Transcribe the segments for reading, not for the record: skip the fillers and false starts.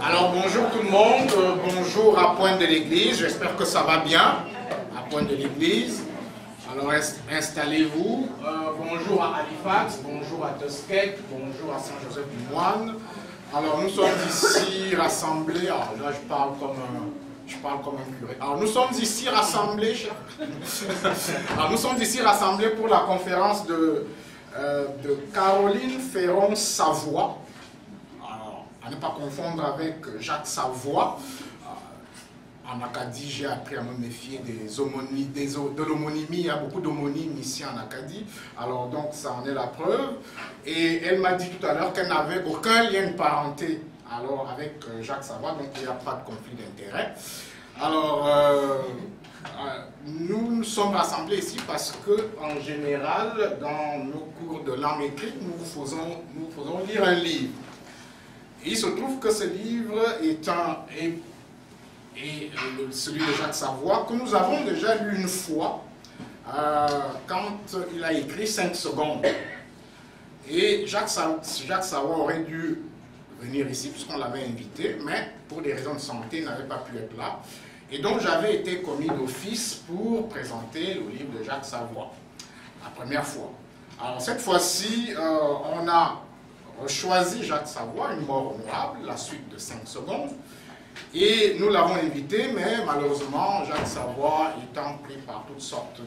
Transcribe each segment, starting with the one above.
Alors bonjour tout le monde, bonjour à Pointe de l'Église, j'espère que ça va bien à Pointe de l'Église. Alors installez-vous, bonjour à Halifax, bonjour à Tuskegee, bonjour à Saint-Joseph-du-Moine. Alors nous sommes ici rassemblés, alors là je parle comme un curé. Alors nous sommes ici rassemblés, alors, nous sommes ici rassemblés pour la conférence de Caroline Ferron-Savoie. À ne pas confondre avec Jacques Savoie. En Acadie, j'ai appris à me méfier de l'homonymie. Il y a beaucoup d'homonymes ici en Acadie. Alors donc, ça en est la preuve. Et elle m'a dit tout à l'heure qu'elle n'avait aucun lien de parenté alors, avec Jacques Savoie, donc il n'y a pas de conflit d'intérêt. Alors, nous nous sommes rassemblés ici parce que, en général, dans nos cours de langue écrite, nous faisons lire un livre. Il se trouve que ce livre est celui de Jacques Savoie, que nous avons déjà lu une fois, quand il a écrit 5 secondes. Et Jacques Savoie aurait dû venir ici, puisqu'on l'avait invité, mais pour des raisons de santé, il n'avait pas pu être là. Et donc j'avais été commis d'office pour présenter le livre de Jacques Savoie, la première fois. Alors cette fois-ci, on a choisi Jacques Savoie, Une mort honorable, la suite de 5 secondes. Et nous l'avons invité, mais malheureusement, Jacques Savoie étant pris par toutes sortes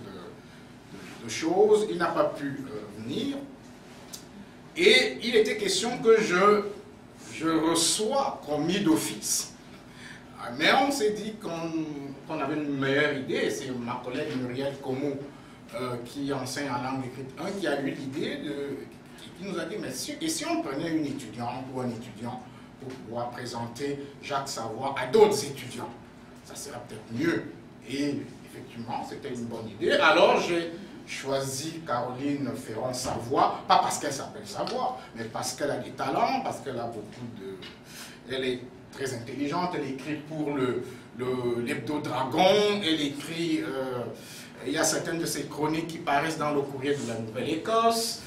de choses, il n'a pas pu venir. Et il était question que je reçois commis d'office. Mais on s'est dit qu'on avait une meilleure idée, et c'est ma collègue Muriel Como, qui enseigne en langue écrite 1, qui a eu l'idée qui nous a dit, mais si on prenait une étudiante ou un étudiant pour pouvoir présenter Jacques Savoie à d'autres étudiants, ça serait peut-être mieux. Et effectivement, c'était une bonne idée. Alors j'ai choisi Caroline Ferron-Savoie, pas parce qu'elle s'appelle Savoie, mais parce qu'elle a des talents, parce qu'elle a beaucoup de... Elle est très intelligente, elle écrit pour l'Hebdo Dragon, elle écrit... il y a certaines de ses chroniques qui paraissent dans le courrier de la Nouvelle-Écosse,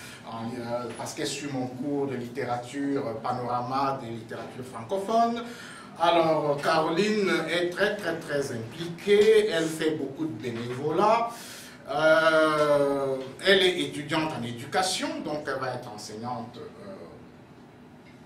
parce qu'elle suit mon cours de littérature panorama des littératures francophones. Alors, Caroline est très impliquée, elle fait beaucoup de bénévolat, elle est étudiante en éducation, donc elle va être enseignante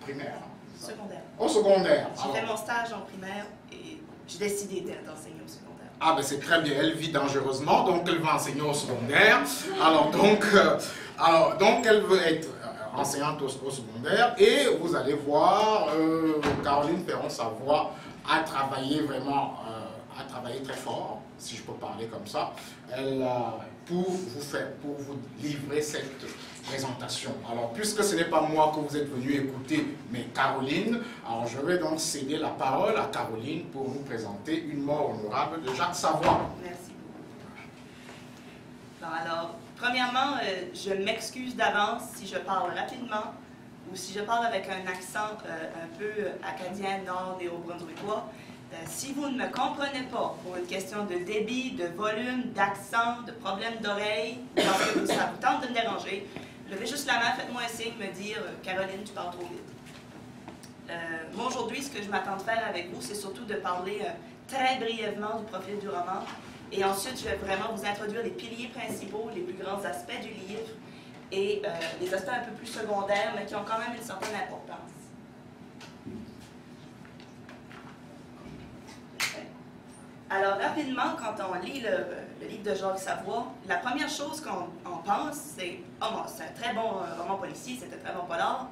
primaire. Secondaire. Au secondaire. J'ai fait mon stage en primaire et j'ai décidé d'enseigner au secondaire. Ah ben c'est très bien, elle vit dangereusement, donc elle va enseigner au secondaire. Alors donc elle veut être enseignante au secondaire, et vous allez voir, Caroline Ferron-Savoie a travaillé vraiment, a travaillé très fort, si je peux parler comme ça, pour vous livrer cette présentation. Alors puisque ce n'est pas moi que vous êtes venu écouter, mais Caroline, alors je vais donc céder la parole à Caroline pour vous présenter Une mort honorable de Jacques Savoie. Merci beaucoup. Bon, alors, premièrement, je m'excuse d'avance si je parle rapidement ou si je parle avec un accent un peu acadien, nord et haut-brunswickois. Si vous ne me comprenez pas pour une question de débit, de volume, d'accent, de problème d'oreille, parce que ça vous tente de me déranger, levez juste la main, faites-moi un signe, me dire « Caroline, tu parles trop vite ». Moi, aujourd'hui, ce que je m'attends de faire avec vous, c'est surtout de parler très brièvement du profil du roman. Et ensuite, je vais vraiment vous introduire les piliers principaux, les plus grands aspects du livre et les aspects un peu plus secondaires, mais qui ont quand même une certaine importance. Alors, rapidement, quand on lit le livre de Jacques Savoie, la première chose qu'on pense, c'est « Oh, c'est un très bon roman policier, c'est un très bon polar »,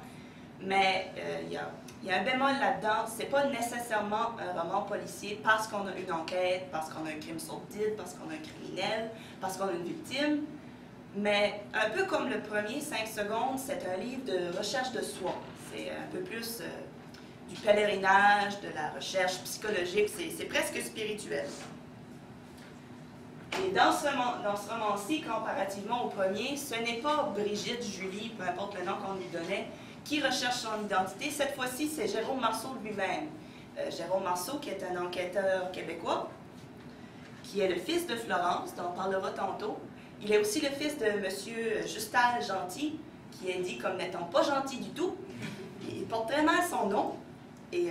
mais il y a un bémol là-dedans, c'est pas nécessairement un roman policier parce qu'on a une enquête, parce qu'on a un crime sur le titre, parce qu'on a un criminel, parce qu'on a une victime, mais un peu comme le premier 5 secondes, c'est un livre de recherche de soi. C'est un peu plus du pèlerinage, de la recherche psychologique, c'est presque spirituel. Et dans ce roman-ci, comparativement au premier, ce n'est pas Brigitte, Julie, peu importe le nom qu'on lui donnait, qui recherche son identité. Cette fois-ci, c'est Jérôme Marceau lui-même. Jérôme Marceau, qui est un enquêteur québécois, qui est le fils de Florence, dont on parlera tantôt. Il est aussi le fils de M. Justal Gentil, qui est dit comme n'étant pas gentil du tout. Il porte très mal son nom. Et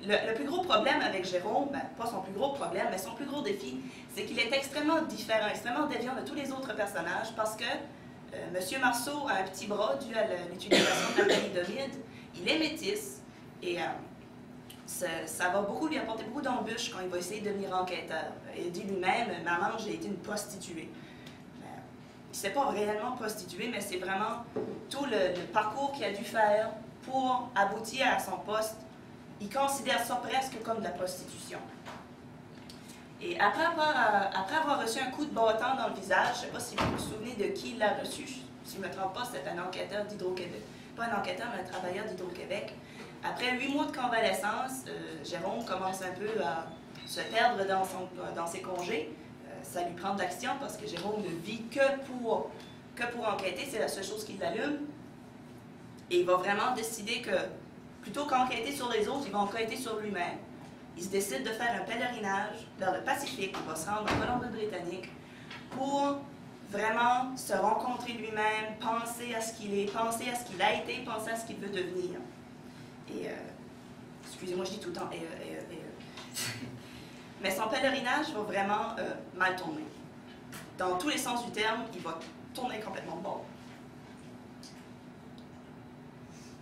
le plus gros problème avec Jérôme, ben, pas son plus gros problème, mais son plus gros défi, c'est qu'il est extrêmement différent, extrêmement déviant de tous les autres personnages parce que M. Marceau a un petit bras dû à l'utilisation de la thalidomide. Il est métis et ça va beaucoup lui apporter beaucoup d'embûches quand il va essayer de devenir enquêteur. Il dit lui-même, « Maman, j'ai été une prostituée ». Il ne s'est pas réellement prostitué, mais c'est vraiment tout le parcours qu'il a dû faire pour aboutir à son poste. Il considère ça presque comme de la prostitution. Et après avoir reçu un coup de bâton dans le visage, je ne sais pas si vous vous souvenez de qui l'a reçu, si je ne me trompe pas, c'est un enquêteur d'Hydro-Québec. Pas un enquêteur, mais un travailleur d'Hydro-Québec. Après 8 mois de convalescence, Jérôme commence un peu à se perdre dans ses congés. Ça lui prend de l'action parce que Jérôme ne vit que pour enquêter, c'est la seule chose qui l'allume. Et il va vraiment décider que, plutôt qu'enquêter sur les autres, il va enquêter sur lui-même. Il se décide de faire un pèlerinage vers le Pacifique, il va se rendre en Colombie-Britannique pour vraiment se rencontrer lui-même, penser à ce qu'il est, penser à ce qu'il a été, penser à ce qu'il veut devenir. Et, excusez-moi, je dis tout le temps, mais son pèlerinage va vraiment mal tourner. Dans tous les sens du terme, il va tourner complètement de bord.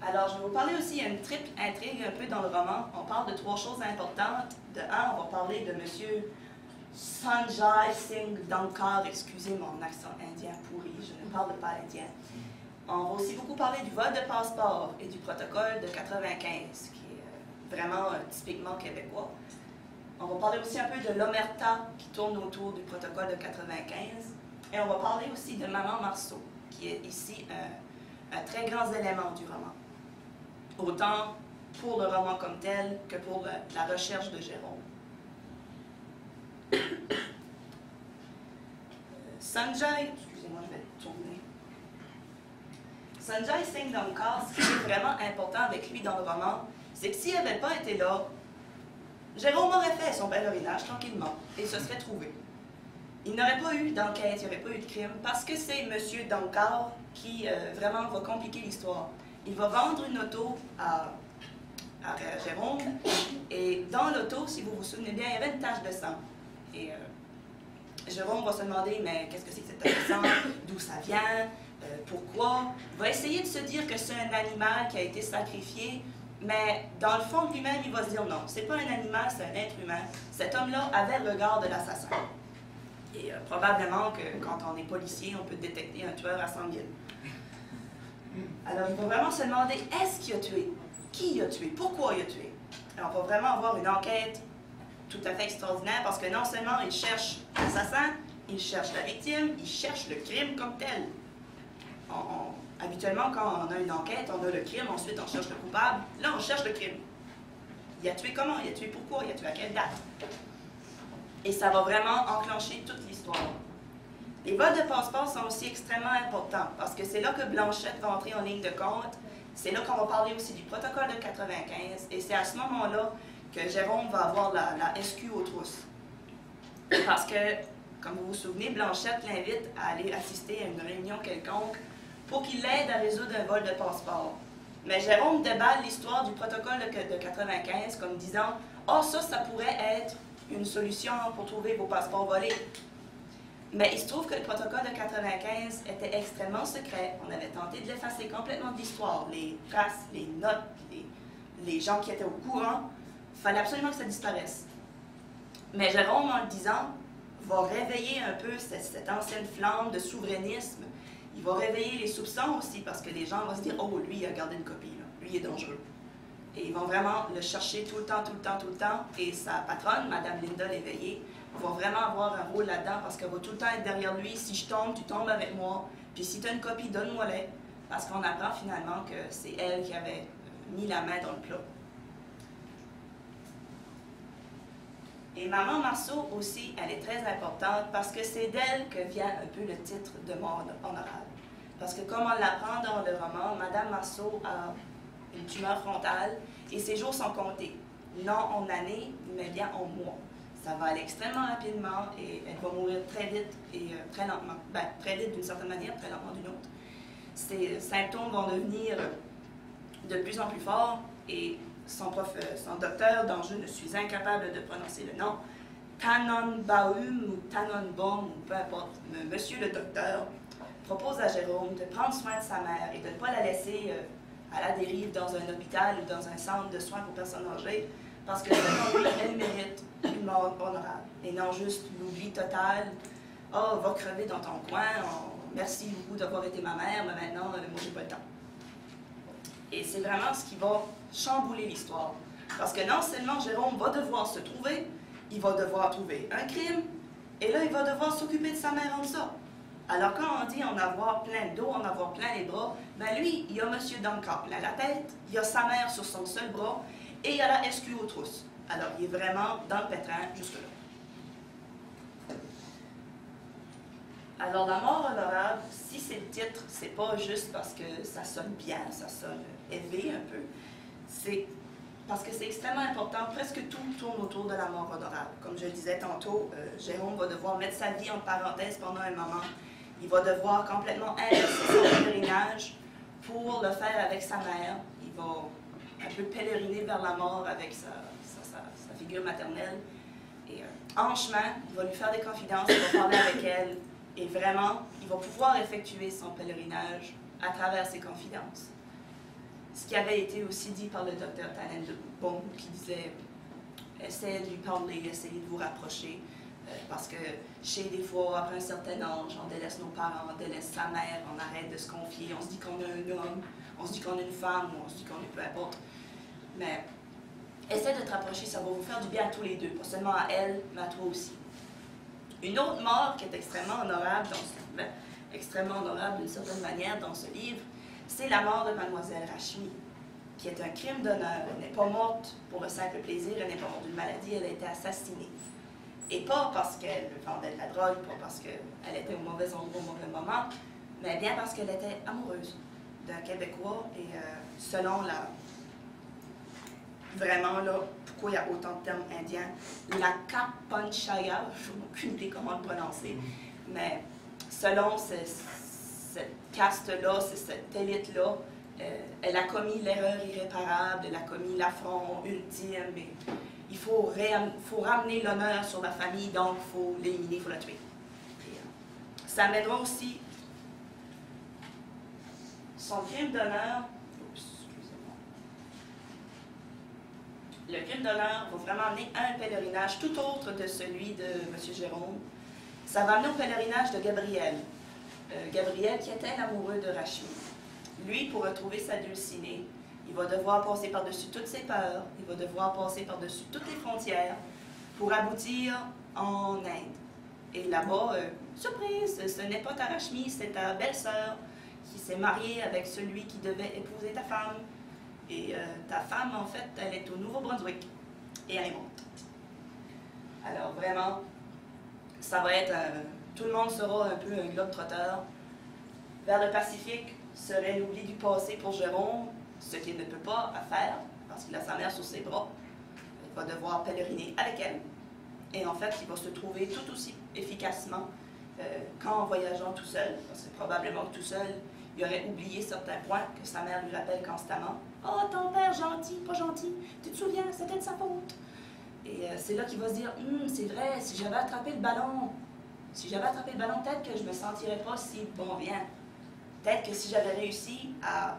Alors, je vais vous parler aussi, il y a une triple intrigue un peu dans le roman. On parle de 3 choses importantes. De un, on va parler de M. Sanjay Singh Dhankar, excusez mon accent indien pourri, je ne parle pas indien. On va aussi beaucoup parler du vol de passeport et du protocole de 95, qui est vraiment typiquement québécois. On va parler aussi un peu de l'omerta qui tourne autour du protocole de 95. Et on va parler aussi de Maman Marceau, qui est ici un très grand élément du roman. Autant pour le roman comme tel que pour la recherche de Jérôme. Sanjay, excusez-moi, je vais tourner. Sanjay Singh Dhankar, ce qui est vraiment important avec lui dans le roman, c'est que s'il n'avait pas été là, Jérôme aurait fait son pèlerinage tranquillement et se serait trouvé. Il n'aurait pas eu d'enquête, il n'y aurait pas eu de crime, parce que c'est M. Dhankar qui vraiment va compliquer l'histoire. Il va vendre une auto à Jérôme, et dans l'auto, si vous vous souvenez bien, il y avait une tache de sang. Et Jérôme va se demander, mais qu'est-ce que c'est que cette tache de sang? D'où ça vient? Pourquoi? Il va essayer de se dire que c'est un animal qui a été sacrifié, mais dans le fond de lui-même, il va se dire non, c'est pas un animal, c'est un être humain. Cet homme-là avait le regard de l'assassin. Et probablement que quand on est policier, on peut détecter un tueur à 100 000. Alors, il va vraiment se demander, est-ce qu'il a tué? Qui a tué? Pourquoi il a tué? Alors, on va vraiment avoir une enquête tout à fait extraordinaire parce que non seulement il cherche l'assassin, il cherche la victime, il cherche le crime comme tel. Habituellement, quand on a une enquête, on a le crime, ensuite on cherche le coupable. Là, on cherche le crime. Il a tué comment? Il a tué pourquoi? Il a tué à quelle date? Et ça va vraiment enclencher toute l'histoire. Les vols de passeport sont aussi extrêmement importants parce que c'est là que Blanchette va entrer en ligne de compte. C'est là qu'on va parler aussi du protocole de 95 et c'est à ce moment-là que Jérôme va avoir la SQ aux trousses. Parce que, comme vous vous souvenez, Blanchette l'invite à aller assister à une réunion quelconque pour qu'il l'aide à résoudre un vol de passeport. Mais Jérôme déballe l'histoire du protocole de 95 comme disant « Ah, ça pourrait être une solution pour trouver vos passeports volés. » Mais il se trouve que le protocole de 95 était extrêmement secret. On avait tenté de l'effacer complètement de l'histoire. Les traces, les notes, les gens qui étaient au courant, il fallait absolument que ça disparaisse. Mais Jérôme, en le disant, va réveiller un peu cette ancienne flamme de souverainisme. Il va réveiller les soupçons aussi, parce que les gens vont se dire « Oh, lui, il a gardé une copie, là. Lui, il est dangereux. » Et ils vont vraiment le chercher tout le temps, tout le temps, tout le temps. Et sa patronne, Mme Linda Léveillé, va vraiment avoir un rôle là-dedans, parce qu'elle va tout le temps être derrière lui. « Si je tombe, tu tombes avec moi. Puis si tu as une copie, donne-moi-les. » Parce qu'on apprend finalement que c'est elle qui avait mis la main dans le plat. Et Maman Marceau aussi, elle est très importante parce que c'est d'elle que vient un peu le titre de mort honorable. Parce que comme on l'apprend dans le roman, Madame Marceau a une tumeur frontale et ses jours sont comptés. Non en années, mais bien en mois. Ça va aller extrêmement rapidement et elle va mourir très vite et très lentement. Ben, très vite d'une certaine manière, très lentement d'une autre. Ses symptômes vont devenir de plus en plus forts et son docteur, dont je ne suis incapable de prononcer le nom, Tannenbaum ou Tannenbaum, ou peu importe, monsieur le docteur, propose à Jérôme de prendre soin de sa mère et de ne pas la laisser à la dérive dans un hôpital ou dans un centre de soins pour personnes âgées, parce que selon lui, elle mérite une mort honorable, et non juste l'oubli total. « Oh, va crever dans ton coin, oh, merci beaucoup d'avoir été ma mère, mais maintenant, moi, j'ai pas le temps. » Et c'est vraiment ce qui va chambouler l'histoire. Parce que non seulement Jérôme va devoir se trouver, il va devoir trouver un crime, et là, il va devoir s'occuper de sa mère en ça. Alors, quand on dit en avoir plein le dos, en avoir plein les bras, ben lui, il y a M. Duncard plein la tête, il y a sa mère sur son seul bras, et il y a la SQ aux trousses. Alors, il est vraiment dans le pétrin jusque-là. Alors, la mort honorable, si c'est le titre, c'est pas juste parce que ça sonne bien, ça sonne élevé un peu. C'est parce que c'est extrêmement important. Presque tout tourne autour de la mort honorable. Comme je le disais tantôt, Jérôme va devoir mettre sa vie en parenthèse pendant un moment. Il va devoir complètement inverser son pèlerinage pour le faire avec sa mère. Il va un peu pèleriner vers la mort avec sa figure maternelle. Et en chemin, il va lui faire des confidences, il va parler avec elle. Et vraiment, il va pouvoir effectuer son pèlerinage à travers ses confidences. Ce qui avait été aussi dit par le docteur Tannenbaum, qui disait « essayez de lui parler, essayez de vous rapprocher ». Parce que chez des fois, après un certain âge, on délaisse nos parents, on délaisse sa mère, on arrête de se confier, on se dit qu'on est un homme, on se dit qu'on est une femme, ou on se dit qu'on est peu importe. Mais essaie de te rapprocher, ça va vous faire du bien à tous les deux, pas seulement à elle, mais à toi aussi. Une autre mort qui est extrêmement honorable, extrêmement honorable d'une certaine manière dans ce livre, c'est la mort de Mademoiselle Rachmi, qui est un crime d'honneur. Elle n'est pas morte pour le simple plaisir, elle n'est pas morte d'une maladie, elle a été assassinée. Et pas parce qu'elle vendait de la drogue, pas parce qu'elle était au mauvais endroit au mauvais moment, mais bien parce qu'elle était amoureuse d'un Québécois. Et selon la... Vraiment, là, pourquoi il y a autant de termes indiens, la Kapanchaya, je n'ai aucune idée comment le prononcer, mais selon cette caste-là, cette élite-là, elle a commis l'erreur irréparable, elle a commis l'affront ultime. Et il faut ramener l'honneur sur la famille, donc il faut l'éliminer, il faut la tuer. Et, ça amènera aussi son crime d'honneur. Le crime d'honneur va vraiment amener un pèlerinage tout autre de celui de M. Jérôme. Ça va amener au pèlerinage de Gabriel. Gabriel qui était l'amoureux de Rachmi. Lui, pour retrouver sa dulcinée, il va devoir passer par-dessus toutes ses peurs, il va devoir passer par-dessus toutes les frontières pour aboutir en Inde. Et là-bas, surprise, ce n'est pas ta Rachmi, c'est ta belle-sœur qui s'est mariée avec celui qui devait épouser ta femme. Et ta femme, en fait, elle est au Nouveau-Brunswick et elle est morte. Alors vraiment, ça va être... tout le monde sera un peu un globe-trotteur. Vers le Pacifique serait l'oubli du passé pour Jérôme, ce qu'il ne peut pas faire, parce qu'il a sa mère sur ses bras. Il va devoir pèleriner avec elle. Et en fait, il va se trouver tout aussi efficacement qu'en voyageant tout seul, parce que probablement que tout seul, il aurait oublié certains points que sa mère lui rappelle constamment. « Oh, ton père, gentil, pas gentil, tu te souviens, c'était de sa faute. » Et c'est là qu'il va se dire « c'est vrai, si j'avais attrapé le ballon, peut-être que je ne me sentirais pas si bon vient. Peut-être que si j'avais réussi à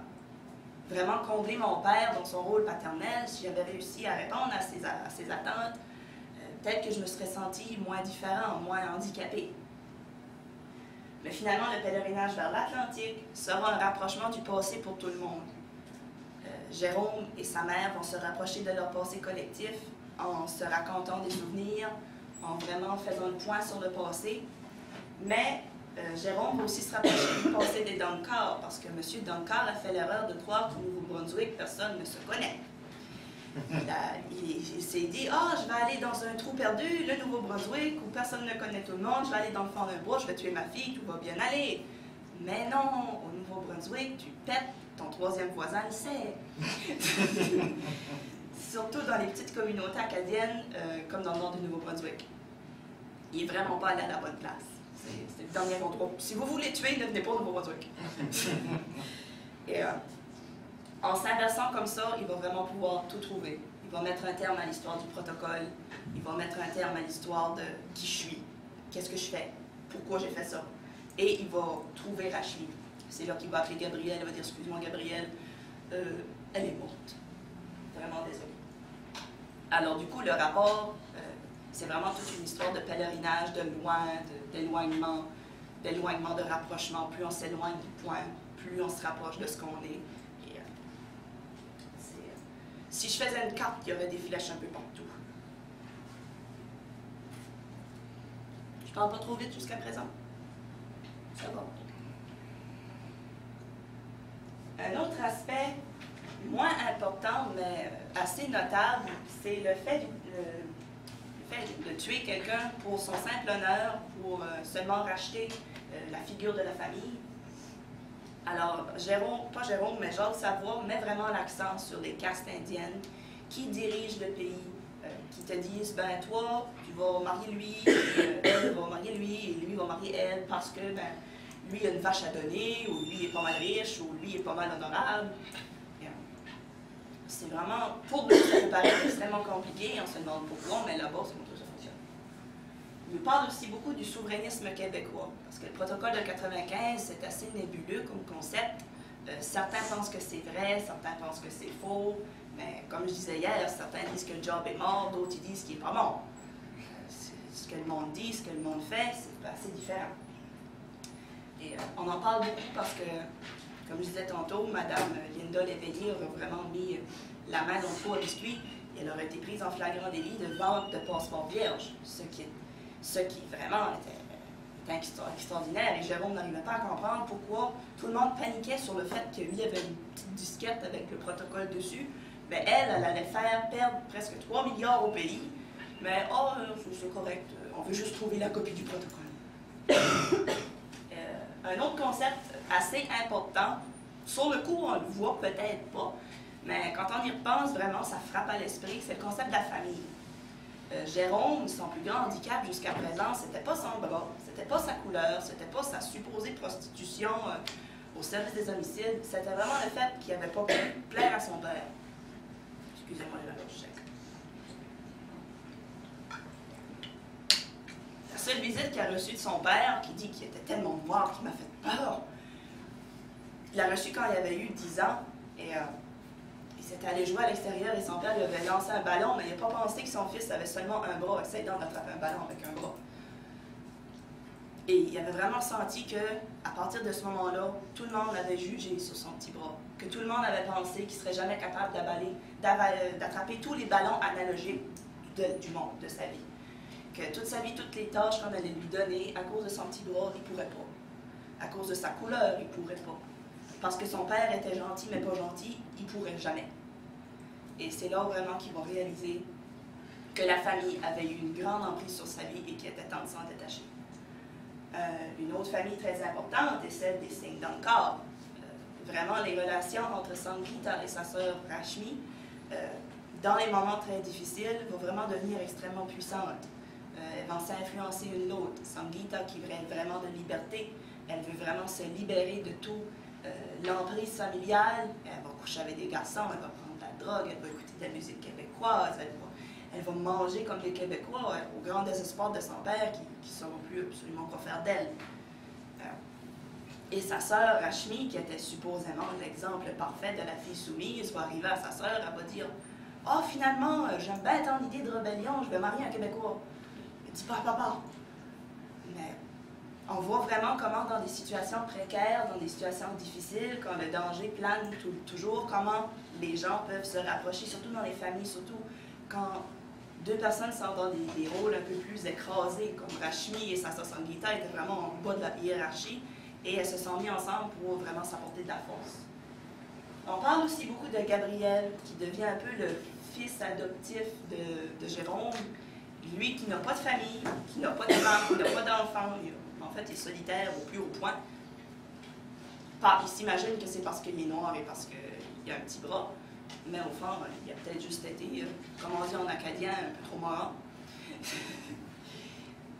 vraiment combler mon père dans son rôle paternel, si j'avais réussi à répondre à ses attentes, peut-être que je me serais senti moins différent, moins handicapé. » Mais finalement, le pèlerinage vers l'Atlantique sera un rapprochement du passé pour tout le monde. Jérôme et sa mère vont se rapprocher de leur passé collectif en se racontant des souvenirs, en vraiment faisant le point sur le passé. Mais Jérôme va aussi se rapprocher du passé des Duncard, parce que M. Duncard a fait l'erreur de croire qu'au Nouveau-Brunswick, personne ne se connaît. Il s'est dit « Ah, je vais aller dans un trou perdu, le Nouveau-Brunswick, où personne ne connaît tout le monde, je vais aller dans le fond d'un bois, je vais tuer ma fille, tout va bien aller. » Mais non, au Nouveau-Brunswick, tu pètes, ton troisième voisin le sait. Surtout dans les petites communautés acadiennes, comme dans le nord du Nouveau-Brunswick. Il n'est vraiment pas allé à la bonne place. C'est le dernier endroit. Si vous voulez tuer, ne venez pas au Nouveau-Brunswick. Et En s'inversant comme ça, il va vraiment pouvoir tout trouver. Il va mettre un terme à l'histoire du protocole, il va mettre un terme à l'histoire de qui je suis, qu'est-ce que je fais, pourquoi j'ai fait ça. Et il va trouver Rachmi. C'est là qu'il va appeler Gabrielle, il va dire « Excuse-moi Gabrielle, elle est morte. Vraiment désolée. » Alors du coup, le rapport, c'est vraiment toute une histoire de pèlerinage, de loin, d'éloignement, de rapprochement. Plus on s'éloigne du point, plus on se rapproche de ce qu'on est. Et, si je faisais une carte, il y aurait des flèches un peu partout. Je parle pas trop vite jusqu'à présent? Ça va. Un autre aspect moins important, mais assez notable, c'est le fait de tuer quelqu'un pour son simple honneur, pour seulement racheter la figure de la famille. Alors, pas Jérôme, mais Jacques Savoie met vraiment l'accent sur les castes indiennes qui dirigent le pays, qui te disent, ben toi, tu vas marier lui, elle va marier lui, et lui va marier elle, parce que, ben, lui a une vache à donner, ou lui est pas mal riche, ou lui est pas mal honorable. C'est vraiment, pour nous, ça nous paraît extrêmement compliqué, on se demande pourquoi, mais là-bas, c'est comme ça que ça fonctionne. Il nous parle aussi beaucoup du souverainisme québécois, parce que le protocole de 95, c'est assez nébuleux comme concept. Certains pensent que c'est vrai, certains pensent que c'est faux, mais comme je disais hier, certains disent que le job est mort, d'autres ils disent qu'il n'est pas mort. Ce que le monde dit, ce que le monde fait, c'est assez différent. Et on en parle beaucoup parce que, comme je disais tantôt, Mme Linda Léveillé aurait vraiment mis la main dans le pot à biscuit et elle aurait été prise en flagrant délit de vente de passeports vierges, ce qui vraiment était extraordinaire. Et Jérôme n'arrivait pas à comprendre pourquoi tout le monde paniquait sur le fait que lui avait une petite disquette avec le protocole dessus. Mais elle allait faire perdre presque 3 milliards au pays. Mais, oh, c'est correct, on veut juste trouver la copie du protocole. Un autre concept assez important, sur le coup, on le voit peut-être pas, mais quand on y repense, vraiment, ça frappe à l'esprit, c'est le concept de la famille. Jérôme, son plus grand handicap jusqu'à présent, c'était pas son bras, c'était pas sa couleur, c'était pas sa supposée prostitution au service des homicides, c'était vraiment le fait qu'il n'avait pas pu plaire à son père. Excusez-moi, je vais check. La seule visite qu'il a reçue de son père, qui dit qu'il était tellement noir qu'il m'a fait peur, il l'a reçu quand il avait eu 10 ans, et il s'était allé jouer à l'extérieur et son père lui avait lancé un ballon, mais il n'a pas pensé que son fils avait seulement un bras, essayant d'attraper un ballon avec un bras. Et il avait vraiment senti que, à partir de ce moment-là, tout le monde avait jugé sur son petit bras, que tout le monde avait pensé qu'il ne serait jamais capable d'attraper tous les ballons analogiques du monde, de sa vie. Que toute sa vie, toutes les tâches qu'on allait lui donner, à cause de son petit bras, il ne pourrait pas. À cause de sa couleur, il ne pourrait pas. Parce que son père était gentil, mais pas gentil, il ne pourrait jamais. Et c'est là vraiment qu'ils vont réaliser que la famille avait eu une grande emprise sur sa vie et qu'il était temps de s'en détacher. Une autre famille très importante est celle des Singh Dhankar. Vraiment, les relations entre Sangeeta et sa sœur Rashmi, dans les moments très difficiles, vont vraiment devenir extrêmement puissantes. Elles vont s'influencer une l'autre. Sangeeta, qui rêve vraiment de liberté, elle veut vraiment se libérer de tout l'emprise familiale. Elle va coucher avec des garçons, elle va prendre de la drogue, elle va écouter de la musique québécoise, elle va manger comme les Québécois, au grand désespoir de son père, qui ne sauront plus absolument quoi faire d'elle. Et sa sœur Rashmi, qui était supposément l'exemple parfait de la fille soumise, va arriver à sa sœur, elle va dire « Ah, oh, finalement, j'aime bien ton idée de rébellion, je vais marier un Québécois. » Elle dit « Pas, papa. » Mais on voit vraiment comment dans des situations précaires, dans des situations difficiles, quand le danger plane toujours, comment les gens peuvent se rapprocher, surtout dans les familles, surtout quand deux personnes sont dans des rôles un peu plus écrasés, comme Rashmi et sa sœur Sangeeta étaient vraiment en bas de la hiérarchie, et elles se sont mises ensemble pour vraiment s'apporter de la force. On parle aussi beaucoup de Gabriel, qui devient un peu le fils adoptif de Jérôme, lui qui n'a pas de famille, qui n'a pas de femme, qui n'a pas d'enfant, en fait il est solitaire au plus haut point. Il s'imagine que c'est parce qu'il est noir et parce qu'il a un petit bras, mais au fond, il a peut-être juste été, comme on dit en acadien, un peu trop marrant.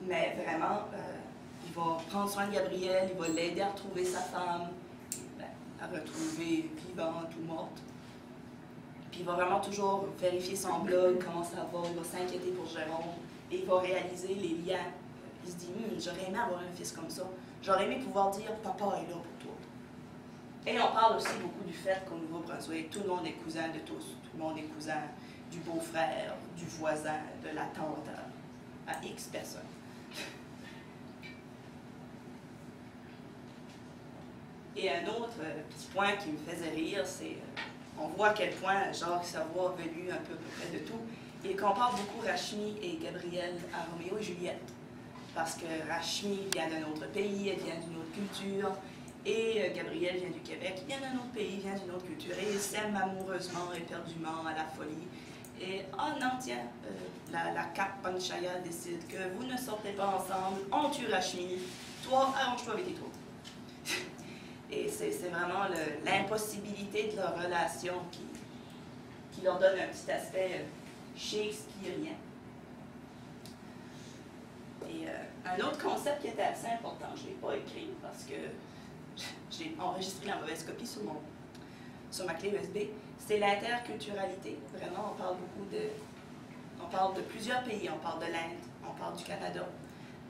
Mais vraiment, il va prendre soin de Gabriel, il va l'aider à retrouver sa femme, à retrouver vivante ou morte. Puis il va vraiment toujours vérifier son blog, comment ça va, il va s'inquiéter pour Jérôme, et il va réaliser les liens. Il se dit, j'aurais aimé avoir un fils comme ça. J'aurais aimé pouvoir dire, papa est là pour toi. Et on parle aussi beaucoup du fait qu'au Nouveau-Brunswick, tout le monde est cousin de tous. Tout le monde est cousin du beau-frère, du voisin, de la tante à X personnes. Et un autre petit point qui me faisait rire, c'est on voit à quel point Jacques Savoie a venu un peu près de tout. Il compare beaucoup Rachmi et Gabriel à Roméo et Juliette. Parce que Rachmi vient d'un autre pays, elle vient d'une autre culture, et Gabriel vient du Québec, il vient d'un autre pays, vient d'une autre culture, et ils s'aiment amoureusement, éperdument, à la folie. Et, oh non, tiens, la Cap Panchaya décide que vous ne sortez pas ensemble, on tue Rachmi, toi, arrange-toi avec les trous. Et c'est vraiment l'impossibilité de leur relation qui leur donne un petit aspect shakespearien. Et un autre concept qui était assez important, je ne l'ai pas écrit parce que j'ai enregistré la mauvaise copie sur ma clé USB, c'est l'interculturalité. Vraiment, on parle de plusieurs pays, on parle de l'Inde, on parle du Canada,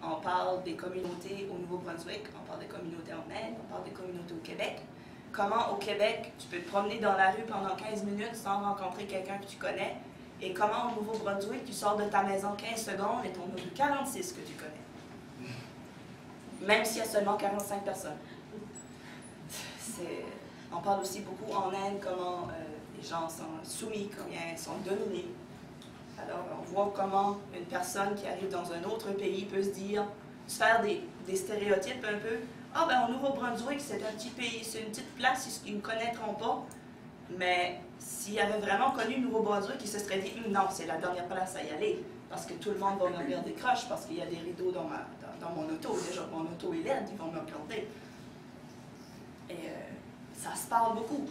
on parle des communautés au Nouveau-Brunswick, on parle des communautés en Inde, on parle des communautés au Québec. Comment au Québec, tu peux te promener dans la rue pendant 15 minutes sans rencontrer quelqu'un que tu connais, et comment au Nouveau-Brunswick, tu sors de ta maison 15 secondes et ton numéro 46 que tu connais. Même s'il y a seulement 45 personnes. On parle aussi beaucoup en Inde comment les gens sont soumis, combien ils sont dominés. Alors, on voit comment une personne qui arrive dans un autre pays peut se faire des stéréotypes un peu. Ah, ben au Nouveau-Brunswick, c'est un petit pays, c'est une petite place, ils ne connaîtront pas. Mais s'il avait vraiment connu le Nouveau-Brunswick, il se serait dit non, c'est la dernière place à y aller, parce que tout le monde va me regarder croche, parce qu'il y a des rideaux dans mon auto. Déjà, mon auto est laide, ils vont me regarder. Et ça se parle beaucoup.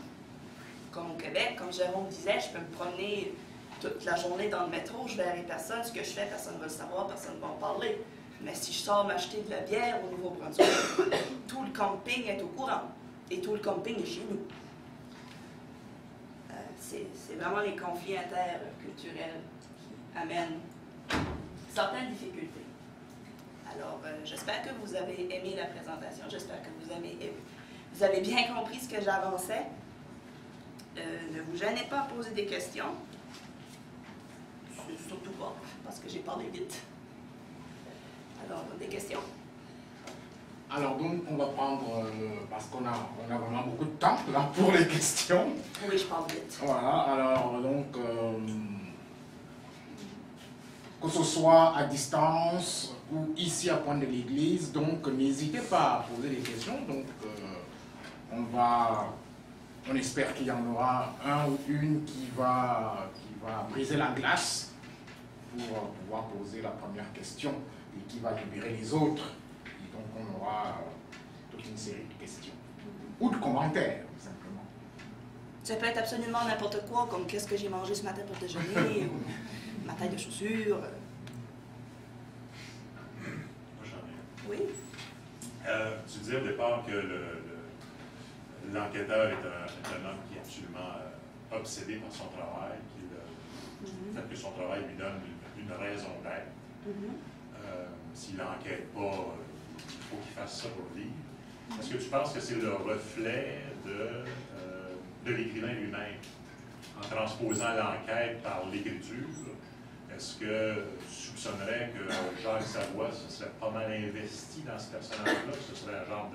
Comme au Québec, comme Jérôme disait, je peux me promener toute la journée dans le métro, je verrai personne, ce que je fais, personne ne va le savoir, personne ne va en parler. Mais si je sors m'acheter de la bière au Nouveau-Brunswick, tout le camping est au courant, et tout le camping est chez nous. C'est vraiment les conflits interculturels qui amènent certaines difficultés. Alors, j'espère que vous avez aimé la présentation, j'espère que vous avez bien compris ce que j'avançais. Ne vous gênez pas à poser des questions. Surtout pas, parce que j'ai parlé vite. Alors, des questions? Alors donc, on va prendre, parce qu'on a vraiment beaucoup de temps là pour les questions. Oui, je parle vite. Voilà, alors donc, que ce soit à distance ou ici à Pointe de l'Église, donc n'hésitez pas à poser des questions. Donc, on espère qu'il y en aura un ou une qui va briser la glace pour pouvoir poser la première question et qui va libérer les autres. Et donc on aura toute une série de questions ou de commentaires, simplement. Ça peut être absolument n'importe quoi, comme qu'est-ce que j'ai mangé ce matin pour déjeuner, ou ma taille de chaussures. Moi, j'en ai. Oui. Tu disais au départ que l'enquêteur est un homme qui est absolument obsédé par son travail, le fait que son travail lui donne une raison d'être. S'il n'enquête pas, il faut qu'il fasse ça pour vivre. Est-ce que tu penses que c'est le reflet de l'écrivain lui-même, en transposant l'enquête par l'écriture? Est-ce que tu soupçonnerais que Jacques Savoie se serait pas mal investi dans ce personnage-là? Ce serait un genre